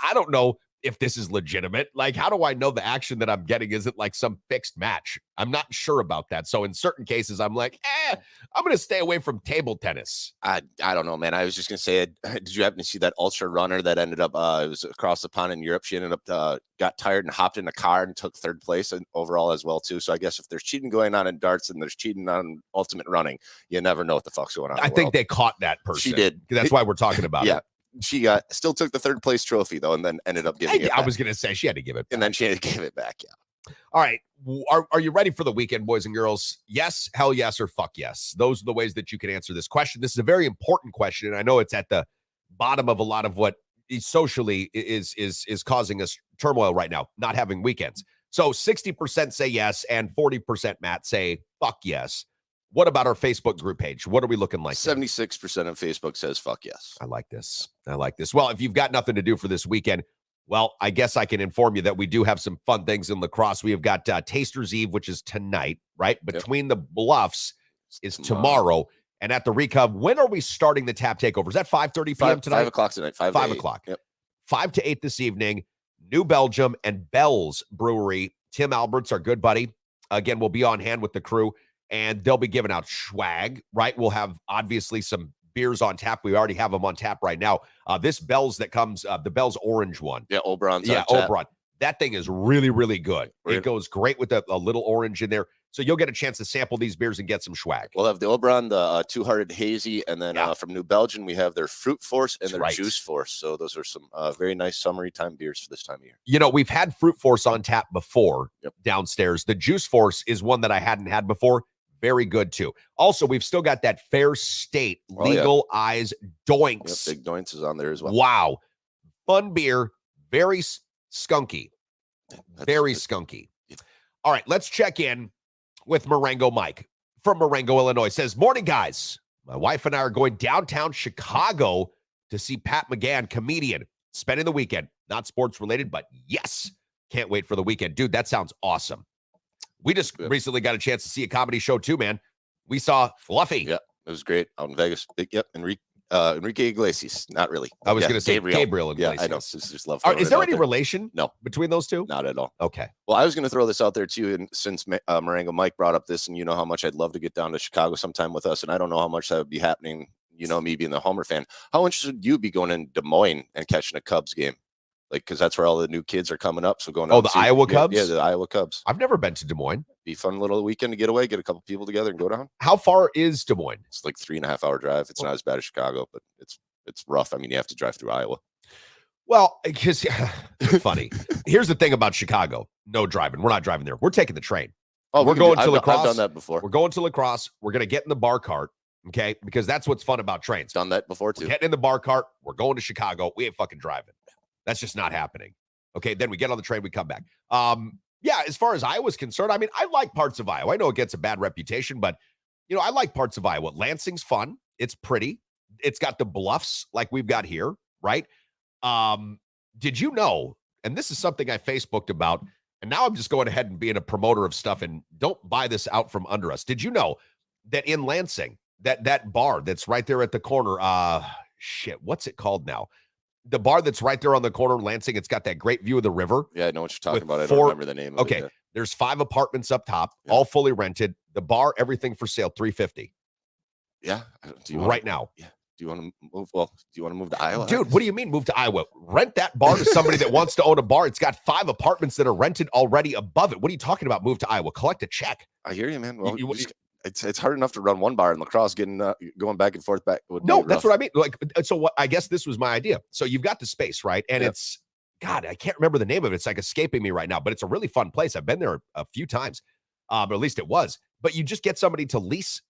I don't know if this is legitimate. Like, how do I know the action that I'm getting isn't like some fixed match? I'm not sure about that. So in certain cases, I'm like, I'm going to stay away from table tennis. I don't know, man. I was just going to say, did you happen to see that ultra runner that ended up, it was across the pond in Europe. She ended up, got tired and hopped in a car and took third place and overall as well, too. So I guess if there's cheating going on in darts and there's cheating on ultimate running, you never know what the fuck's going on. I think they caught that person. She did. That's why we're talking about it. She still took the third place trophy, though, and then ended up giving it back. I was going to say she had to give it back. And then she had to give it back, yeah. All right. Are you ready for the weekend, boys and girls? Yes, hell yes, or fuck yes. Those are the ways that you can answer this question. This is a very important question, and I know it's at the bottom of a lot of what socially is causing us turmoil right now, not having weekends. So 60% say yes, and 40%, Matt, say fuck yes. What about our Facebook group page? What are we looking like? 76% of Facebook says fuck yes. I like this. Well, if you've got nothing to do for this weekend, Well, I guess I can inform you that we do have some fun things in lacrosse. We have got Taster's Eve, which is tonight, right? Between the Bluffs is tomorrow. And at the Recov, when are we starting the tap takeover? Is that 5:30 p.m. tonight? 5 o'clock tonight. 5 o'clock. Yep. 5 to 8 this evening. New Belgium and Bell's Brewery. Tim Alberts, our good buddy, again, will be on hand with the crew, and they'll be giving out swag, right? We'll have, obviously, some beers on tap. We already have them on tap right now. This Bell's that comes, the Bell's orange one. Yeah, Oberon's on tap. Oberon. That thing is really, really good. It goes great with a little orange in there. So you'll get a chance to sample these beers and get some swag. We'll have the Oberon, the Two-Hearted Hazy, and then from New Belgium, we have their Fruit Force and their Juice Force. So those are some very nice summery time beers for this time of year. You know, we've had Fruit Force on tap before downstairs. The Juice Force is one that I hadn't had before. Very good, too. Also, we've still got that Fair State Legal Eyes Doinks. Big Doinks is on there as well. Wow. Fun beer. Very skunky. Very skunky. Yeah. All right, let's check in with Marengo Mike from Marengo, Illinois. Says, morning, guys. My wife and I are going downtown Chicago to see Pat McGann, comedian, spending the weekend. Not sports related, but yes. Can't wait for the weekend. Dude, that sounds awesome. We just recently got a chance to see a comedy show too, man. We saw Fluffy. Yeah, it was great out in Vegas. Enrique Iglesias. Not really. I was going to say Gabriel Iglesias. Yeah, I know. Just love. Is there any relation? No, between those two? Not at all. Okay. Well, I was going to throw this out there too, and since Marengo Mike brought up this, and you know how much I'd love to get down to Chicago sometime with us, and I don't know how much that would be happening. You know, me being the Homer fan, how interested would you be going in Des Moines and catching a Cubs game? Like, because that's where all the new kids are coming up. So going. Oh, the Iowa Cubs. Yeah, the Iowa Cubs. I've never been to Des Moines. Be a fun little weekend to get away, get a couple people together, and go down. How far is Des Moines? It's like 3.5 hour drive. It's not as bad as Chicago, but it's rough. I mean, you have to drive through Iowa. Well, because funny. Here's the thing about Chicago: no driving. We're not driving there. We're taking the train. Oh, we're going to La Crosse. I've done that before. We're going to La Crosse. We're going to get in the bar cart. Okay, because that's what's fun about trains. Done that before too. We're getting in the bar cart. We're going to Chicago. We ain't fucking driving. That's just not happening. Okay, then we get on the train. We come back. Yeah, as far as Iowa's concerned, I mean, I like parts of Iowa. I know it gets a bad reputation, but, you know, I like parts of Iowa. Lansing's fun. It's pretty. It's got the bluffs like we've got here, right? Did you know, and this is something I Facebooked about, and now I'm just going ahead and being a promoter of stuff, and don't buy this out from under us. Did you know that in Lansing, that bar that's right there at the corner, what's it called now? The bar that's right there on the corner of Lansing, it's got that great view of the river. Yeah, I know what you're talking about. I don't remember the name of it. Okay, there's 5 apartments up top, all fully rented. The bar, everything for sale, $350. Yeah. Right now. Yeah. Do you want to move? Well, do you want to move to Iowa? Dude, what do you mean move to Iowa? Rent that bar to somebody that wants to own a bar. It's got 5 apartments that are rented already above it. What are you talking about? Move to Iowa. Collect a check. I hear you, man. Well, it's hard enough to run one bar in La Crosse, going back and forth back. No, that's what I mean. Like, so what? I guess this was my idea. So you've got the space, right? And it's, God, I can't remember the name of it. It's like escaping me right now, but it's a really fun place. I've been there a few times, but at least it was. But you just get somebody to lease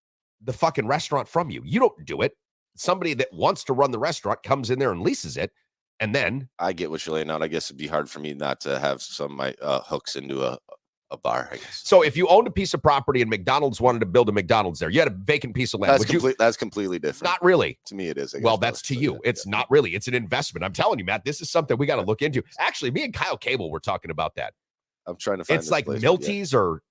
the fucking restaurant from you. You don't do it. Somebody that wants to run the restaurant comes in there and leases it. And then I get what you're laying out. I guess it'd be hard for me not to have some of my hooks into a bar, I guess. So if you owned a piece of property and McDonald's wanted to build a McDonald's there, you had a vacant piece of land. That's completely different. Not really. To me, it is. Well, that's to you. It's not really. It's an investment. I'm telling you, Matt, this is something we got to look into. Actually, me and Kyle Cable were talking about that. I'm trying to find it's like Milty's or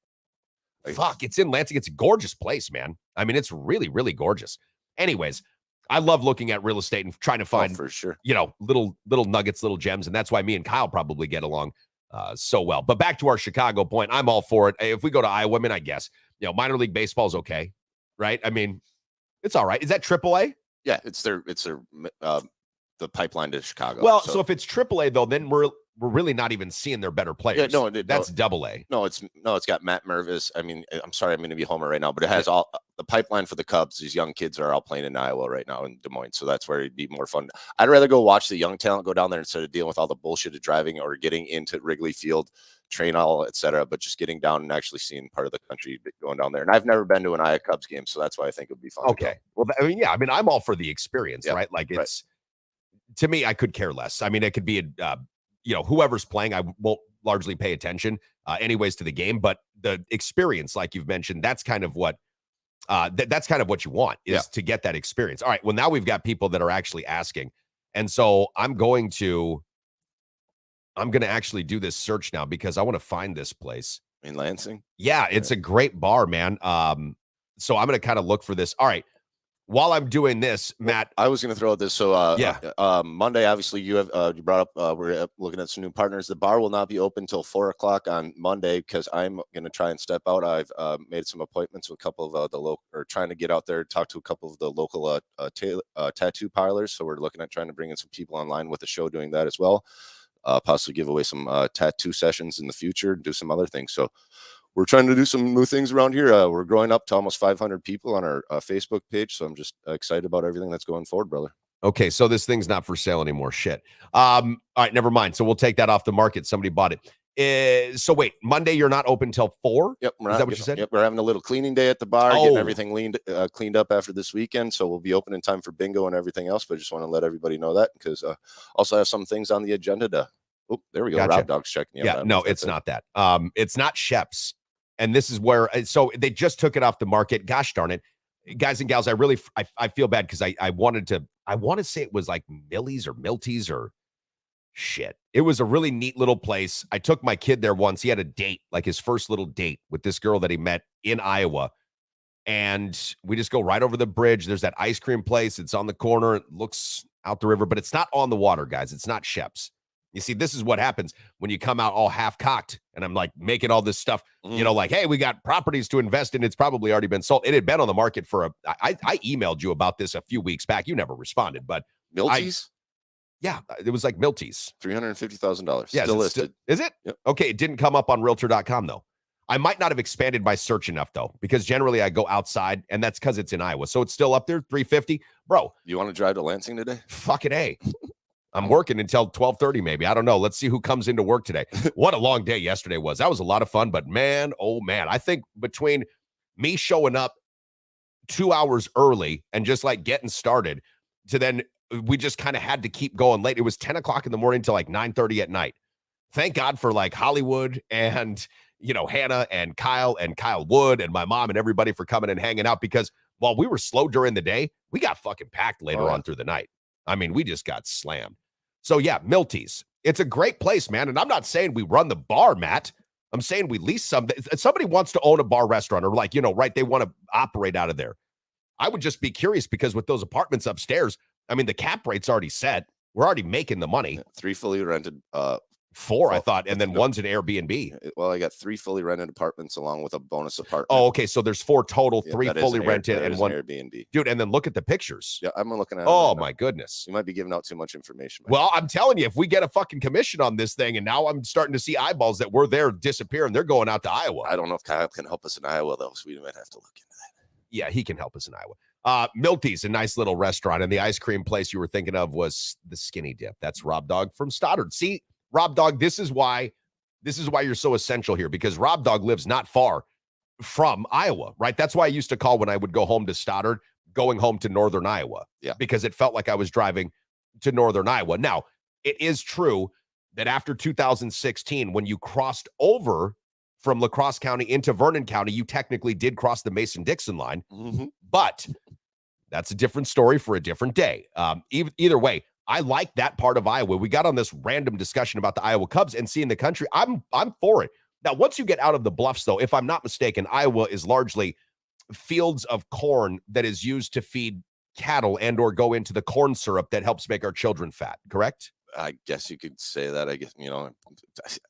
fuck. It's in Lansing. It's a gorgeous place, man. I mean, it's really, really gorgeous. Anyways, I love looking at real estate and trying to find, for sure, you know, little nuggets, little gems. And that's why me and Kyle probably get along so well. But back to our Chicago point, I'm all for it. If we go to Iowa, I mean, I guess, you know, minor league baseball is okay, right? I mean, it's all right. Is that AAA? Yeah, it's the pipeline to Chicago. Well, so if it's AAA though, then we're really not even seeing their better players. Yeah, that's AA. No, it's got Matt Mervis. I mean, I'm sorry, I'm going to be Homer right now, but it has all the pipeline for the Cubs. These young kids are all playing in Iowa right now in Des Moines, so that's where it'd be more fun. I'd rather go watch the young talent go down there instead of dealing with all the bullshit of driving or getting into Wrigley Field, train all, etc. But just getting down and actually seeing part of the country going down there. And I've never been to an Iowa Cubs game, so that's why I think it would be fun. Okay, well, I mean, yeah, I mean, I'm all for the experience, right? Like it's to me, I could care less. I mean, it could be a you know, whoever's playing, I won't largely pay attention anyways to the game, but the experience, like you've mentioned, that's kind of what that's kind of what you want is to get that experience. All right. Well, now we've got people that are actually asking. And so I'm going to I'm going to actually do this search now because I want to find this place. In Lansing? Yeah, it's a great bar, man. So I'm going to kind of look for this. All right. While I'm doing this, Matt. I was going to throw out this. So, Monday, obviously, you brought up, we're looking at some new partners. The bar will not be open until 4:00 on Monday because I'm going to try and step out. I've made some appointments with a couple of the local, or trying to get out there, talk to a couple of the local tattoo parlors. So we're looking at trying to bring in some people online with the show doing that as well. Possibly give away some tattoo sessions in the future, do some other things. So we're trying to do some new things around here. We're growing up to almost 500 people on our Facebook page. So I'm just excited about everything that's going forward, brother. Okay, so this thing's not for sale anymore. Shit. All right, never mind. So we'll take that off the market. Somebody bought it. So wait, Monday you're not open till 4? Yep. Is that what you said? Yep. We're having a little cleaning day at the bar, getting everything cleaned up after this weekend. So we'll be open in time for bingo and everything else. But I just want to let everybody know that because also have some things on the agenda there we go. Gotcha. Rob Dog's checking. Yeah, no, it's not that. It's not Shep's. And this is where, so they just took it off the market. Gosh darn it. Guys and gals, I feel bad because I want to say it was like Millie's or Milty's or shit. It was a really neat little place. I took my kid there once. He had a date, like his first little date with this girl that he met in Iowa. And we just go right over the bridge. There's that ice cream place. It's on the corner. It looks out the river, but it's not on the water, guys. It's not Shep's. You see, this is what happens when you come out all half-cocked, and I'm like making all this stuff, like, hey, we got properties to invest in. It's probably already been sold. It had been on the market for I emailed you about this a few weeks back. You never responded, but Milty's? Yeah, it was like Milty's. $350,000. Yeah, still listed. Is it? Yep. Okay, it didn't come up on Realtor.com, though. I might not have expanded my search enough, though, because generally I go outside, and that's because it's in Iowa. So it's still up there, 350. Bro. You want to drive to Lansing today? Fucking A. I'm working until 12:30, maybe. I don't know. Let's see who comes into work today. What a long day yesterday was. That was a lot of fun, but man, oh man. I think between me showing up 2 hours early and just like getting started to then we just kind of had to keep going late. It was 10 o'clock in the morning to like 9:30 at night. Thank God for like Hollywood and, Hannah and Kyle Wood and my mom and everybody for coming and hanging out because while we were slow during the day, we got fucking packed later on through the night. I mean, we just got slammed. So, yeah, Milty's. It's a great place, man. And I'm not saying we run the bar, Matt. I'm saying we lease something. If somebody wants to own a bar restaurant or they want to operate out of there. I would just be curious because with those apartments upstairs, I mean, the cap rate's already set. We're already making the money. 3 fully rented. 4, I thought, and then one's an Airbnb. Well, I got 3 fully rented apartments along with a bonus apartment. Oh, okay. So there's 4 total, 3 fully rented, and 1 Airbnb. Dude, and then look at the pictures. Yeah, I'm looking at. Oh my goodness. You might be giving out too much information. Well, I'm telling you, if we get a fucking commission on this thing, and now I'm starting to see eyeballs that were there disappear, and they're going out to Iowa. I don't know if Kyle can help us in Iowa though, so we might have to look into that. Yeah, he can help us in Iowa. Milty's, a nice little restaurant, and the ice cream place you were thinking of was the Skinny Dip. That's Rob Dog from Stoddard. See, Rob Dog, this is why you're so essential here, because Rob Dog lives not far from Iowa, right? That's why I used to call when I would go home to Stoddard, going home to northern Iowa, because it felt like I was driving to northern Iowa. Now, it is true that after 2016, when you crossed over from La Crosse County into Vernon County, you technically did cross the Mason-Dixon line, but that's a different story for a different day. Either way, I like that part of Iowa. We got on this random discussion about the Iowa Cubs and seeing the country. I'm for it. Now, once you get out of the bluffs, though, if I'm not mistaken, Iowa is largely fields of corn that is used to feed cattle and or go into the corn syrup that helps make our children fat, correct? I guess you could say that. I guess,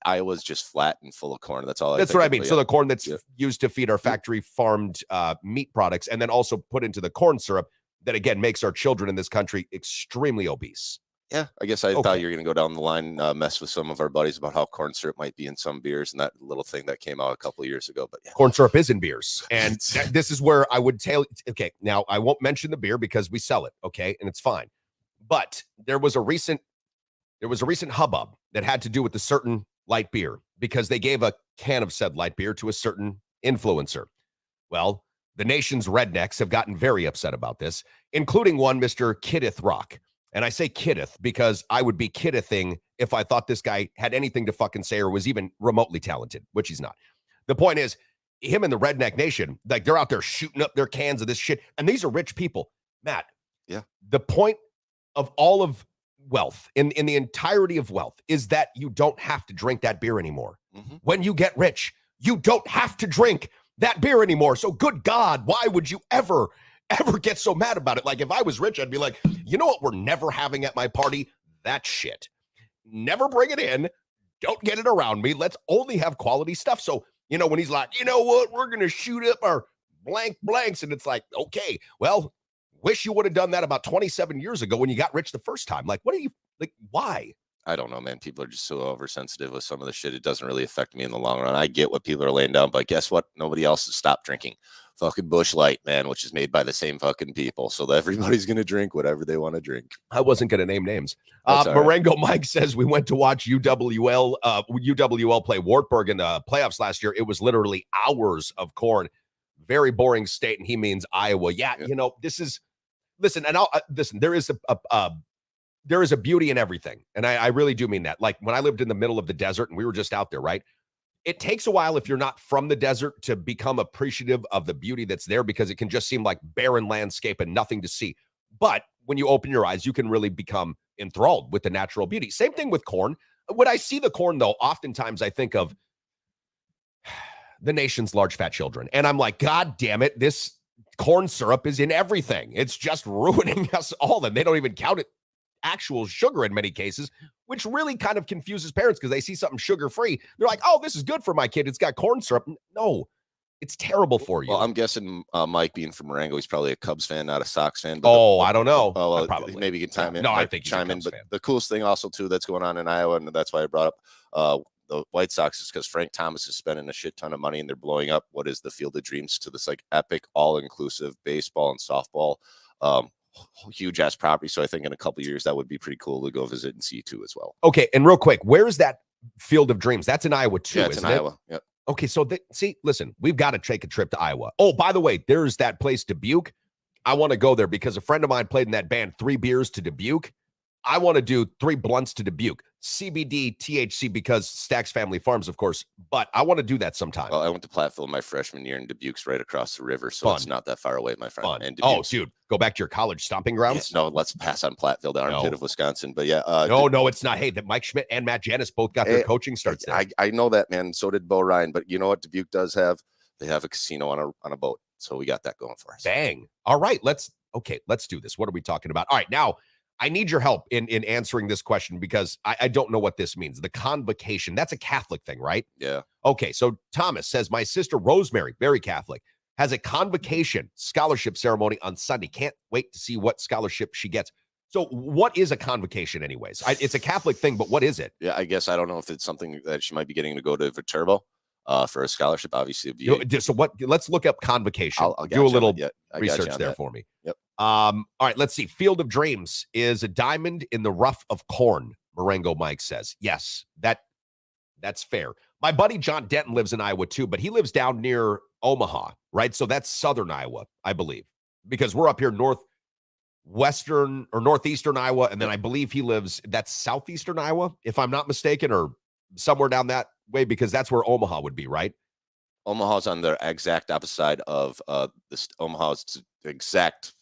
Iowa's just flat and full of corn. That's all. That's what I mean. So the corn that's used to feed our factory farmed meat products and then also put into the corn syrup that, again, makes our children in this country extremely obese. Yeah, I guess I thought you were going to go down the line, mess with some of our buddies about how corn syrup might be in some beers and that little thing that came out a couple of years ago. But corn syrup is in beers. And this is where I would tell, okay, now I won't mention the beer because we sell it, okay, and it's fine. But there was a recent hubbub that had to do with a certain light beer because they gave a can of said light beer to a certain influencer. Well, the nation's rednecks have gotten very upset about this, including one Mr. Kiddith Rock. And I say Kiddith because I would be kiddithing if I thought this guy had anything to fucking say or was even remotely talented, which he's not. The point is, him and the redneck nation, like they're out there shooting up their cans of this shit. And these are rich people. Matt, yeah. The point of all of wealth, in the entirety of wealth, is that you don't have to drink that beer anymore. Mm-hmm. When you get rich, you don't have to drink that beer anymore. So good God, why would you ever get so mad about it? Like if I was rich, I'd be like, you know what we're never having at my party? That shit. Never bring it in. Don't get it around me. Let's only have quality stuff. So, when he's like, you know what, we're going to shoot up our blanks. And it's like, okay, well, wish you would have done that about 27 years ago when you got rich the first time. Like, what are you, like, why? I don't know, man. People are just so oversensitive with some of the shit. It doesn't really affect me in the long run. I get what people are laying down, but guess what? Nobody else has stopped drinking fucking Busch Light, man, which is made by the same fucking people. So everybody's going to drink whatever they want to drink. I wasn't going to name names. Marengo Mike says we went to watch UWL play Wartburg in the playoffs last year. It was literally hours of corn. Very boring state. And he means Iowa. Yeah. This is, listen, and listen, there is a beauty in everything. And I really do mean that. Like when I lived in the middle of the desert and we were just out there, right? It takes a while if you're not from the desert to become appreciative of the beauty that's there, because it can just seem like barren landscape and nothing to see. But when you open your eyes, you can really become enthralled with the natural beauty. Same thing with corn. When I see the corn, though, oftentimes I think of the nation's large fat children. And I'm like, God damn it, this corn syrup is in everything. It's just ruining us all. And they don't even count it actual sugar in many cases, which really kind of confuses parents because they see something sugar-free. They're like, oh, this is good for my kid. It's got corn syrup. No, it's terrible for you. Well, I'm guessing Mike being from Marengo, he's probably a Cubs fan, not a Sox fan. But I don't know. Well, probably. Maybe you can chime in. No, I think chime in. But fan. the coolest thing also, too, that's going on in Iowa, and that's why I brought up the White Sox, is because Frank Thomas is spending a shit ton of money, and they're blowing up what is the Field of Dreams to this like epic all-inclusive baseball and softball huge ass property. So I think in a couple of years that would be pretty cool to go visit and see too as well. Okay, and real quick, where is that Field of Dreams? That's in Iowa too. Yeah, it's in Iowa. Yep. Okay, so listen, we've got to take a trip to Iowa. Oh, by the way, there's that place Dubuque. I want to go there because a friend of mine played in that band, 3 Beers to Dubuque. I want to do 3 blunts to Dubuque. CBD, THC, because Stack's Family Farms, of course. But I want to do that sometime. Well, I went to Platteville my freshman year, and Dubuque's right across the river, so It's not that far away, my friend. Fun. And Dude, go back to your college stomping grounds? Yeah, no, let's pass on Platteville, the armpit of Wisconsin. But yeah. No, it's not. Hey, that Mike Schmidt and Matt Janis both got their coaching starts there. I know that, man. So did Bo Ryan. But you know what Dubuque does have? They have a casino on a boat. So we got that going for us. Bang. All right, let's do this. What are we talking about? All right, now, I need your help in answering this question because I don't know what this means. The convocation, that's a Catholic thing, right? Yeah. Okay, so Thomas says, my sister Rosemary, very Catholic, has a convocation scholarship ceremony on Sunday. Can't wait to see what scholarship she gets. So what is a convocation anyways? It's a Catholic thing, but what is it? Yeah, I guess I don't know if it's something that she might be getting to go to Viterbo for a scholarship, obviously. So what? Let's look up convocation. I'll do a little research there that for me. Yep. All right, let's see. Field of Dreams is a diamond in the rough of corn, Marengo Mike says. Yes, that's fair. My buddy John Denton lives in Iowa too, but he lives down near Omaha, right? So that's southern Iowa, I believe, because we're up here northwestern or northeastern Iowa, and then I believe that's southeastern Iowa, if I'm not mistaken, or somewhere down that way, because that's where Omaha would be, right? Omaha's on the exact opposite side of this. Omaha's exact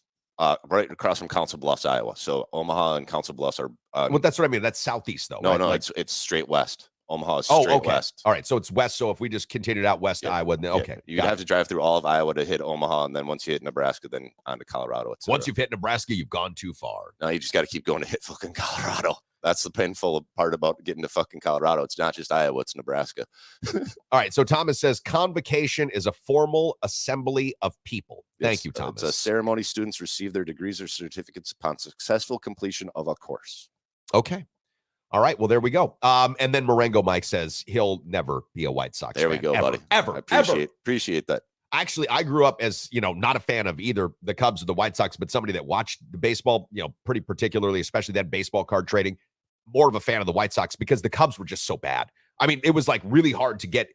right across from Council Bluffs, Iowa. So Omaha and Council Bluffs are. Well, that's what I mean. That's southeast, though. No, right? no, it's straight west. Omaha is straight west. All right, so it's west. So if we just continued out west Iowa, then okay, you'd have to drive through all of Iowa to hit Omaha, and then once you hit Nebraska, then on to Colorado. Once you've hit Nebraska, you've gone too far. No, you just got to keep going to hit fucking Colorado. That's the painful part about getting to fucking Colorado. It's not just Iowa, it's Nebraska. All right. So Thomas says convocation is a formal assembly of people. Thank you, Thomas. It's a ceremony students receive their degrees or certificates upon successful completion of a course. Okay. All right. Well, there we go. And then Marengo Mike says he'll never be a White Sox fan. There we go, buddy. Ever. I appreciate that. Actually, I grew up as, not a fan of either the Cubs or the White Sox, but somebody that watched the baseball, pretty particularly, especially that baseball card trading. More of a fan of the White Sox because the Cubs were just so bad. I mean, it was like really hard to get,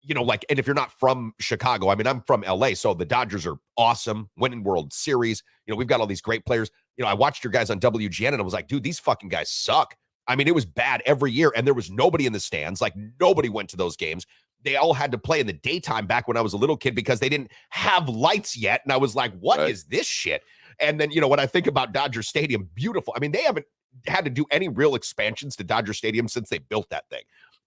and if you're not from Chicago, I mean, I'm from LA, so the Dodgers are awesome, winning World Series. We've got all these great players. I watched your guys on WGN and I was like, dude, these fucking guys suck. I mean, it was bad every year and there was nobody in the stands. Like nobody went to those games. They all had to play in the daytime back when I was a little kid because they didn't have lights yet. And I was like, what is this shit? And then, when I think about Dodger Stadium, beautiful. I mean, they haven't had to do any real expansions to Dodger Stadium since they built that thing.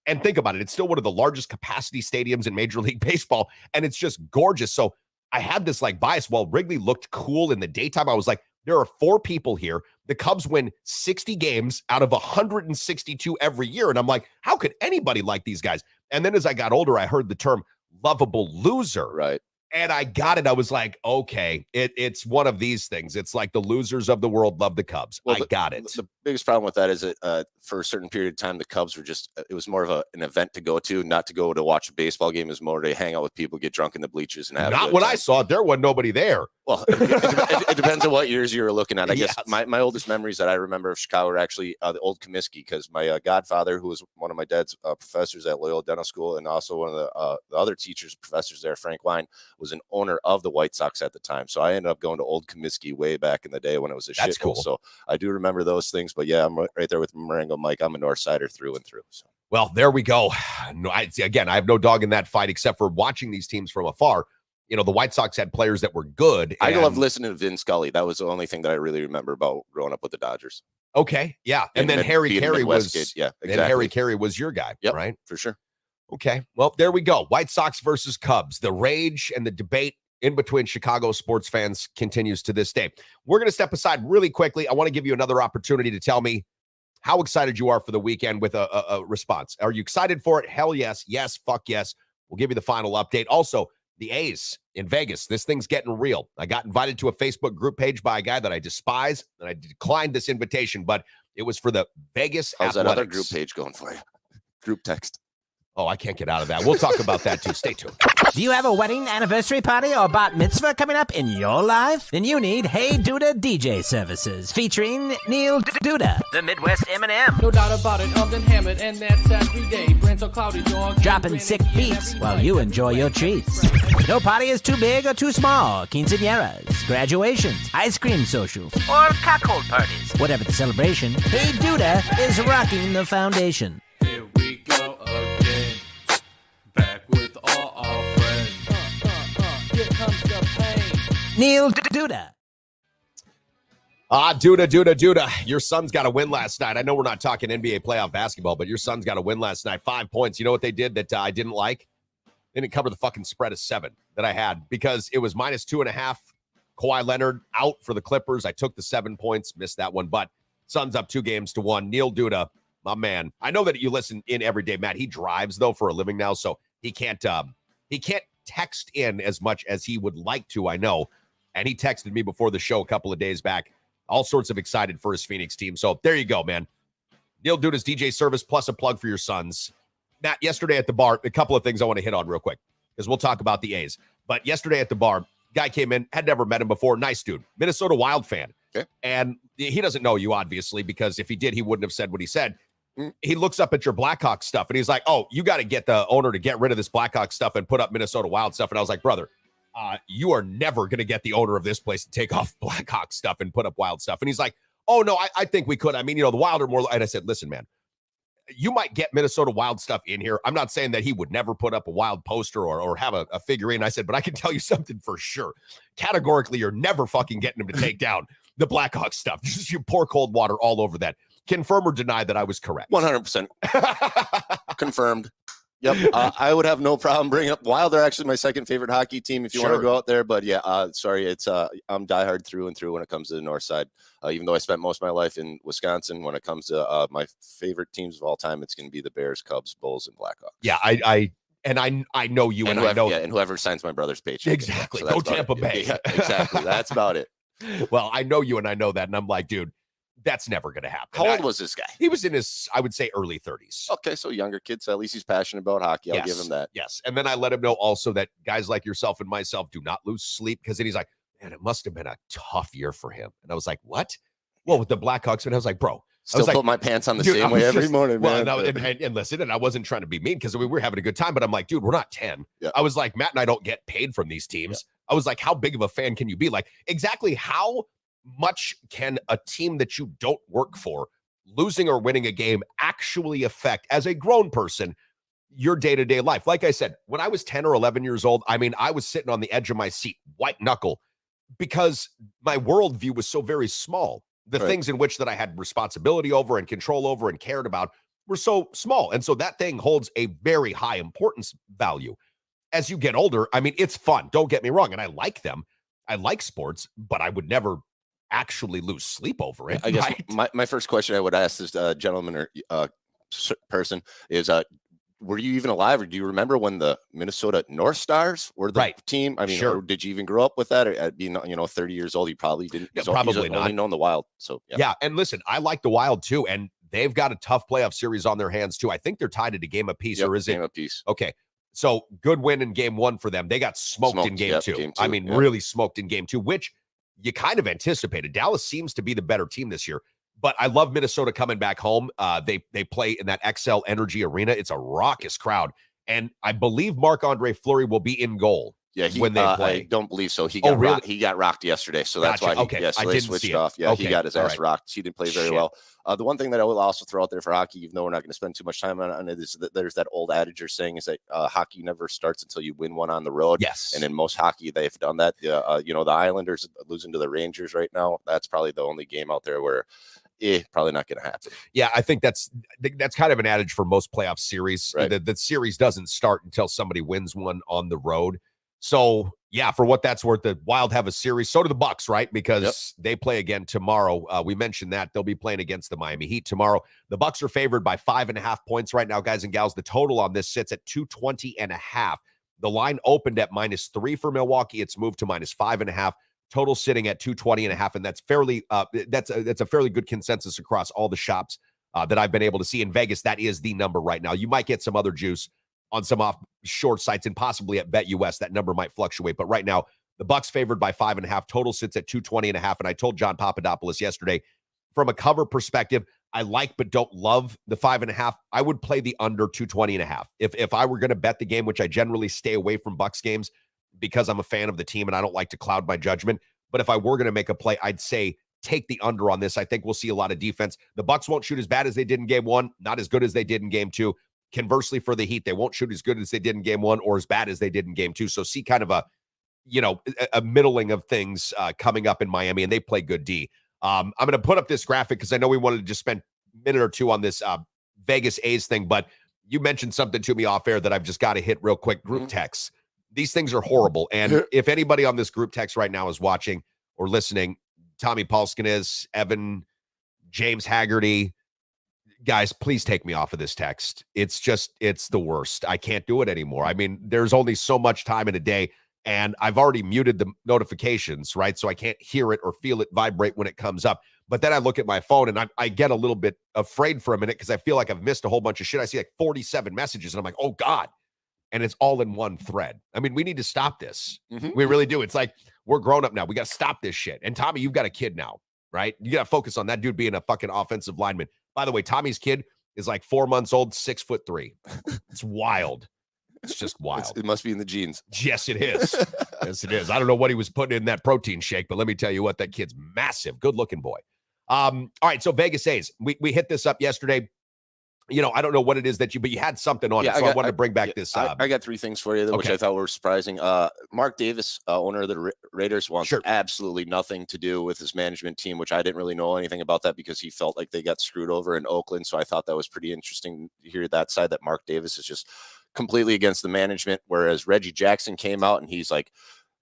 And think about it. It's still one of the largest capacity stadiums in Major League Baseball, and it's just gorgeous. So I had this like bias. While Wrigley looked cool in the daytime, I was like, there are 4 people here. The Cubs win 60 games out of 162 every year. And I'm like, how could anybody like these guys? And then as I got older, I heard the term lovable loser. Right. And I got it. I was like, okay, it's one of these things. It's like the losers of the world love the Cubs. Well, I got it. The biggest problem with that is that for a certain period of time, the Cubs were just, it was more of an event to go to, not to go to watch a baseball game. It was more to hang out with people, get drunk in the bleachers and have Not when I saw it. There wasn't nobody there. Well, it depends on what years you were looking at. I guess Yes. my oldest memories that I remember of Chicago are actually the old Comiskey, because my godfather, who was one of my dad's professors at Loyola Dental School, and also one of the other teachers, professors there, Frank Wine, was an owner of the White Sox at the time. So I ended up going to old Comiskey way back in the day when it was a That's shithole. cool. So I do remember those things. But yeah, I'm right there with Marengo Mike. I'm a North Sider through and through. So. Well, there we go. No, I have no dog in that fight except for watching these teams from afar. You know, the White Sox had players that were good. I love listening to Vin Scully. That was the only thing that I really remember about growing up with the Dodgers. Okay, yeah. And then Harry Carey was exactly. And Harry Carey was your guy, right? For sure. Okay. Well, there we go. White Sox versus Cubs. The rage and the debate in between Chicago sports fans continues to this day. We're going to step aside really quickly. I want to give you another opportunity to tell me how excited you are for the weekend with a response. Are you excited for it? Hell yes. Yes. Fuck yes. We'll give you the final update. Also, the A's in Vegas. This thing's getting real. I got invited to a Facebook group page by a guy that I despise, and I declined this invitation, but it was for the Vegas How's Athletics. that other group page going for you? Group text. Oh, I can't get out of that. We'll talk about that too. Stay tuned. Do you have a wedding, anniversary party, or bat mitzvah coming up in your life? Then you need Hey Duda DJ services featuring Neil Duda, the Midwest Eminem. No doubt about it, I'm hammered, and that's every day. Brand so cloudy, dog. Dropping sick beats while you enjoy your treats. No party is too big or too small. Quinceañeras, graduations, ice cream socials, or cocktail parties. Whatever the celebration, Hey Duda is rocking the foundation. Here we go again, back with all our friends. Here comes the pain. Neil Duda. Duda. Your son's got a win last night. I know we're not talking NBA playoff basketball, but your son's got a win last night. 5 points. You know what they did that I didn't like? They didn't cover the fucking spread of 7 that I had because it was -2.5. Kawhi Leonard out for the Clippers. I took the 7 points, missed that one, but Suns up 2-1. Neil Duda, my man. I know that you listen in every day, Matt. He drives though for a living now, so he can't text in as much as he would like to, I know. And he texted me before the show a couple of days back, all sorts of excited for his Phoenix team. So there you go, man. Neil Duda's DJ service plus a plug for your sons. Matt, yesterday at the bar, a couple of things I want to hit on real quick because we'll talk about the A's. But yesterday at the bar, guy came in, had never met him before. Nice dude, Minnesota Wild fan. Okay. And he doesn't know you, obviously, because if he did, he wouldn't have said what he said. He looks up at your Blackhawks stuff and he's like, oh, you got to get the owner to get rid of this Blackhawks stuff and put up Minnesota Wild stuff. And I was like, brother, you are never going to get the owner of this place to take off Blackhawks stuff and put up Wild stuff. And he's like, oh, no, I think we could. I mean, you know, the Wild are more. And I said, listen, man, you might get Minnesota Wild stuff in here. I'm not saying that he would never put up a Wild poster or have a figurine. I said, but I can tell you something for sure. Categorically, you're never fucking getting him to take down the Blackhawks stuff. Just you pour cold water all over that. Confirm or deny that I was correct. 100%. Confirmed. Yep. I would have no problem bringing up Wild. They're actually my second favorite hockey team if you want to go out there. But yeah, sorry. It's I'm diehard through and through when it comes to the North Side. Even though I spent most of my life in Wisconsin, when it comes to my favorite teams of all time, it's going to be the Bears, Cubs, Bulls, and Blackhawks. Yeah, I know you and whoever, I know. Yeah, and whoever signs my brother's paycheck. Exactly. So Go Tampa Bay. Yeah, exactly. That's about it. Well, I know you and I know that. And I'm like, dude, that's never going to happen. How old was this guy? He was in his, I would say, early 30s. Okay, so younger kid. So at least he's passionate about hockey. I'll give him that. Yes. And then I let him know also that guys like yourself and myself do not lose sleep because then he's like, man, it must have been a tough year for him. And I was like, what? Well, with the Blackhawks. And I was like, bro. Still put my pants on the same way every morning, man. Well, and listen, and I wasn't trying to be mean because we were having a good time, but I'm like, dude, we're not 10. Yeah. I was like, Matt and I don't get paid from these teams. Yeah. I was like, how big of a fan can you be? Like, exactly how much can a team that you don't work for, losing or winning a game, actually affect, as a grown person, your day-to-day life? Like I said, when I was 10 or 11 years old, I mean, I was sitting on the edge of my seat, white knuckle, because my worldview was so very small. The things in which that I had responsibility over and control over and cared about were so small. And so that thing holds a very high importance value. As you get older, I mean, it's fun. Don't get me wrong. And I like them. I like sports, but I would never actually lose sleep over it. I guess right? my first question I would ask this gentleman or person is, were you even alive, or do you remember when the Minnesota North Stars were the team? I mean, or did you even grow up with that? Or at being 30 years old, you probably didn't. Yeah, probably not. Only known the Wild. So yeah. And listen, I like the Wild too, and they've got a tough playoff series on their hands too. I think they're tied at a game apiece, or is it game apiece? Okay. So good win in game 1 for them. They got smoked in game two. I mean, really smoked in game 2, which you kind of anticipated. Dallas seems to be the better team this year, but I love Minnesota coming back home. They play in that XL Energy Arena. It's a raucous crowd, and I believe Marc-Andre Fleury will be in goal. Yeah, when they play. I don't believe so. He got rocked yesterday, so that's why they switched off. Yeah, he got his ass rocked. He didn't play very well. The one thing that I will also throw out there for hockey, even though we're not going to spend too much time on it, is that there's that old adage you're saying is that hockey never starts until you win one on the road. Yes. And in most hockey, they've done that. The Islanders losing to the Rangers right now, that's probably the only game out there where probably not going to happen. Yeah, I think that's kind of an adage for most playoff series. Right. The series doesn't start until somebody wins one on the road. So, yeah, for what that's worth, the Wild have a series. So do the Bucks, right? Because they play again tomorrow. We mentioned that. They'll be playing against the Miami Heat tomorrow. The Bucks are favored by 5.5 points right now, guys and gals. The total on this sits at 220.5. The line opened at -3 for Milwaukee. It's moved to -5.5. Total sitting at 220.5, and that's fairly that's a fairly good consensus across all the shops that I've been able to see in Vegas. That is the number right now. You might get some other juice on some offshore sites and possibly at BetUS. That number might fluctuate, but right now the Bucks favored by 5.5. Total sits at 220.5. And I told John Papadopoulos yesterday, from a cover perspective, I like but don't love the 5.5. I would play the under 220.5. If I were going to bet the game, which I generally stay away from Bucks games because I'm a fan of the team and I don't like to cloud my judgment. But if I were going to make a play, I'd say take the under on this. I think we'll see a lot of defense. The Bucks won't shoot as bad as they did in game 1, not as good as they did in game 2. Conversely, for the Heat, they won't shoot as good as they did in game 1 or as bad as they did in game 2. So see kind of a middling of things coming up in Miami, and they play good D. I'm going to put up this graphic because I know we wanted to just spend a minute or two on this Vegas A's thing, but you mentioned something to me off air that I've just got to hit real quick. Group texts. These things are horrible. And if anybody on this group text right now is watching or listening, Tommy Paulskin is, Evan, James Haggerty, guys, please take me off of this text. It's the worst. I can't do it anymore. I mean, there's only so much time in a day, and I've already muted the notifications, right? So I can't hear it or feel it vibrate when it comes up. But then I look at my phone and I get a little bit afraid for a minute because I feel like I've missed a whole bunch of shit. I see like 47 messages and I'm like, oh God. And it's all in one thread. I mean, we need to stop this. We really do. It's like, we're grown up now. We got to stop this shit. And Tommy, you've got a kid now, right? You got to focus on that dude being a fucking offensive lineman. By the way, Tommy's kid is like 4 months old, 6'3". It's wild. It's just wild. It must be in the genes. Yes, it is. Yes, it is. I don't know what he was putting in that protein shake, but let me tell you what, that kid's massive. Good looking boy. All right. So Vegas A's, we hit this up yesterday. I don't know what it is but you had something on it. So I wanted to bring back this. I got 3 things for you, which I thought were surprising. Mark Davis, owner of the Raiders, wants absolutely nothing to do with his management team, which I didn't really know anything about that because he felt like they got screwed over in Oakland. So I thought that was pretty interesting to hear that side, that Mark Davis is just completely against the management, whereas Reggie Jackson came out and he's like,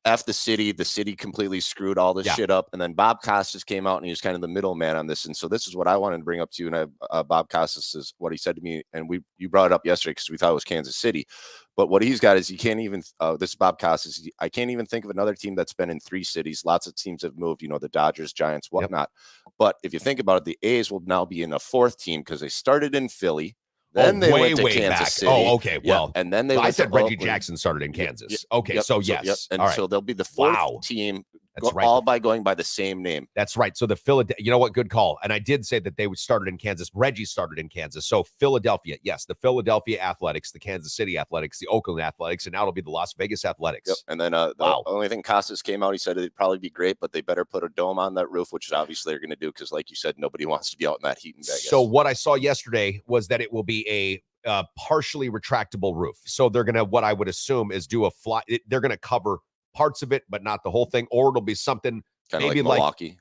F the city completely screwed all this shit up. And then Bob Costas came out and he was kind of the middleman on this. And so this is what I wanted to bring up to you. And Bob Costas is what he said to me. And you brought it up yesterday because we thought it was Kansas City. But what he's got is, you can't even, this is Bob Costas, I can't even think of another team that's been in 3 cities. Lots of teams have moved, the Dodgers, Giants, whatnot. But if you think about it, the A's will now be in a 4th team because they started in Philly. Then they went to Kansas City. Oh, okay. Well, and then I said Reggie Jackson started in Kansas. Okay, so yes. And so they'll be the 4th team. That's right. All by going by the same name. That's right. So the Philadelphia, you know what? Good call. And I did say that they started in Kansas. Reggie started in Kansas. So Philadelphia, yes, the Philadelphia Athletics, the Kansas City Athletics, the Oakland Athletics, and now it'll be the Las Vegas Athletics. Yep. And then the only thing Costas came out, he said it'd probably be great, but they better put a dome on that roof, which is obviously they're going to do because, like you said, nobody wants to be out in that heat in Vegas. So what I saw yesterday was that it will be a partially retractable roof. So they're going to, what I would assume is do a fly. They're going to cover parts of it, but not the whole thing, or it'll be something kind of maybe like Milwaukee.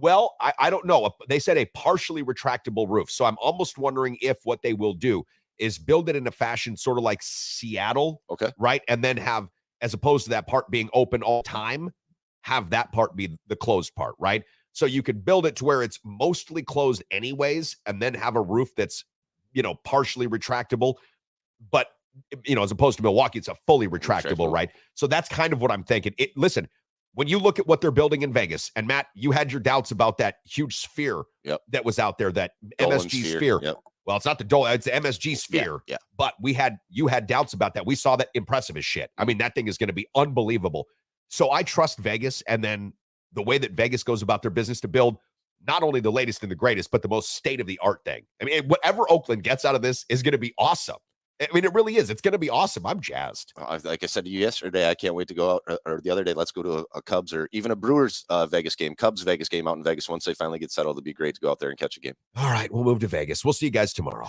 Well, I don't know. They said a partially retractable roof. So I'm almost wondering if what they will do is build it in a fashion sort of like Seattle, Okay. right? And then have, as opposed to that part being open all time, have that part be the closed part, right? So you could build it to where it's mostly closed anyways, and then have a roof that's, partially retractable. But, as opposed to Milwaukee, it's a fully retractable, right? So that's kind of what I'm thinking. Listen, when you look at what they're building in Vegas, and Matt, you had your doubts about that huge sphere that was out there, that Dolan MSG sphere. Yep. Well, it's not the Dolan, it's the MSG sphere. Yeah. But you had doubts about that. We saw that impressive as shit. I mean, that thing is going to be unbelievable. So I trust Vegas, and then the way that Vegas goes about their business to build not only the latest and the greatest, but the most state-of-the-art thing. I mean, whatever Oakland gets out of this is going to be awesome. I mean, it really is. It's going to be awesome. I'm jazzed. Like I said to you yesterday, I can't wait to go out, or the other day, let's go to a Cubs or even a Brewers Vegas game, Cubs Vegas game out in Vegas. Once they finally get settled, it'd be great to go out there and catch a game. All right, we'll move to Vegas. We'll see you guys tomorrow.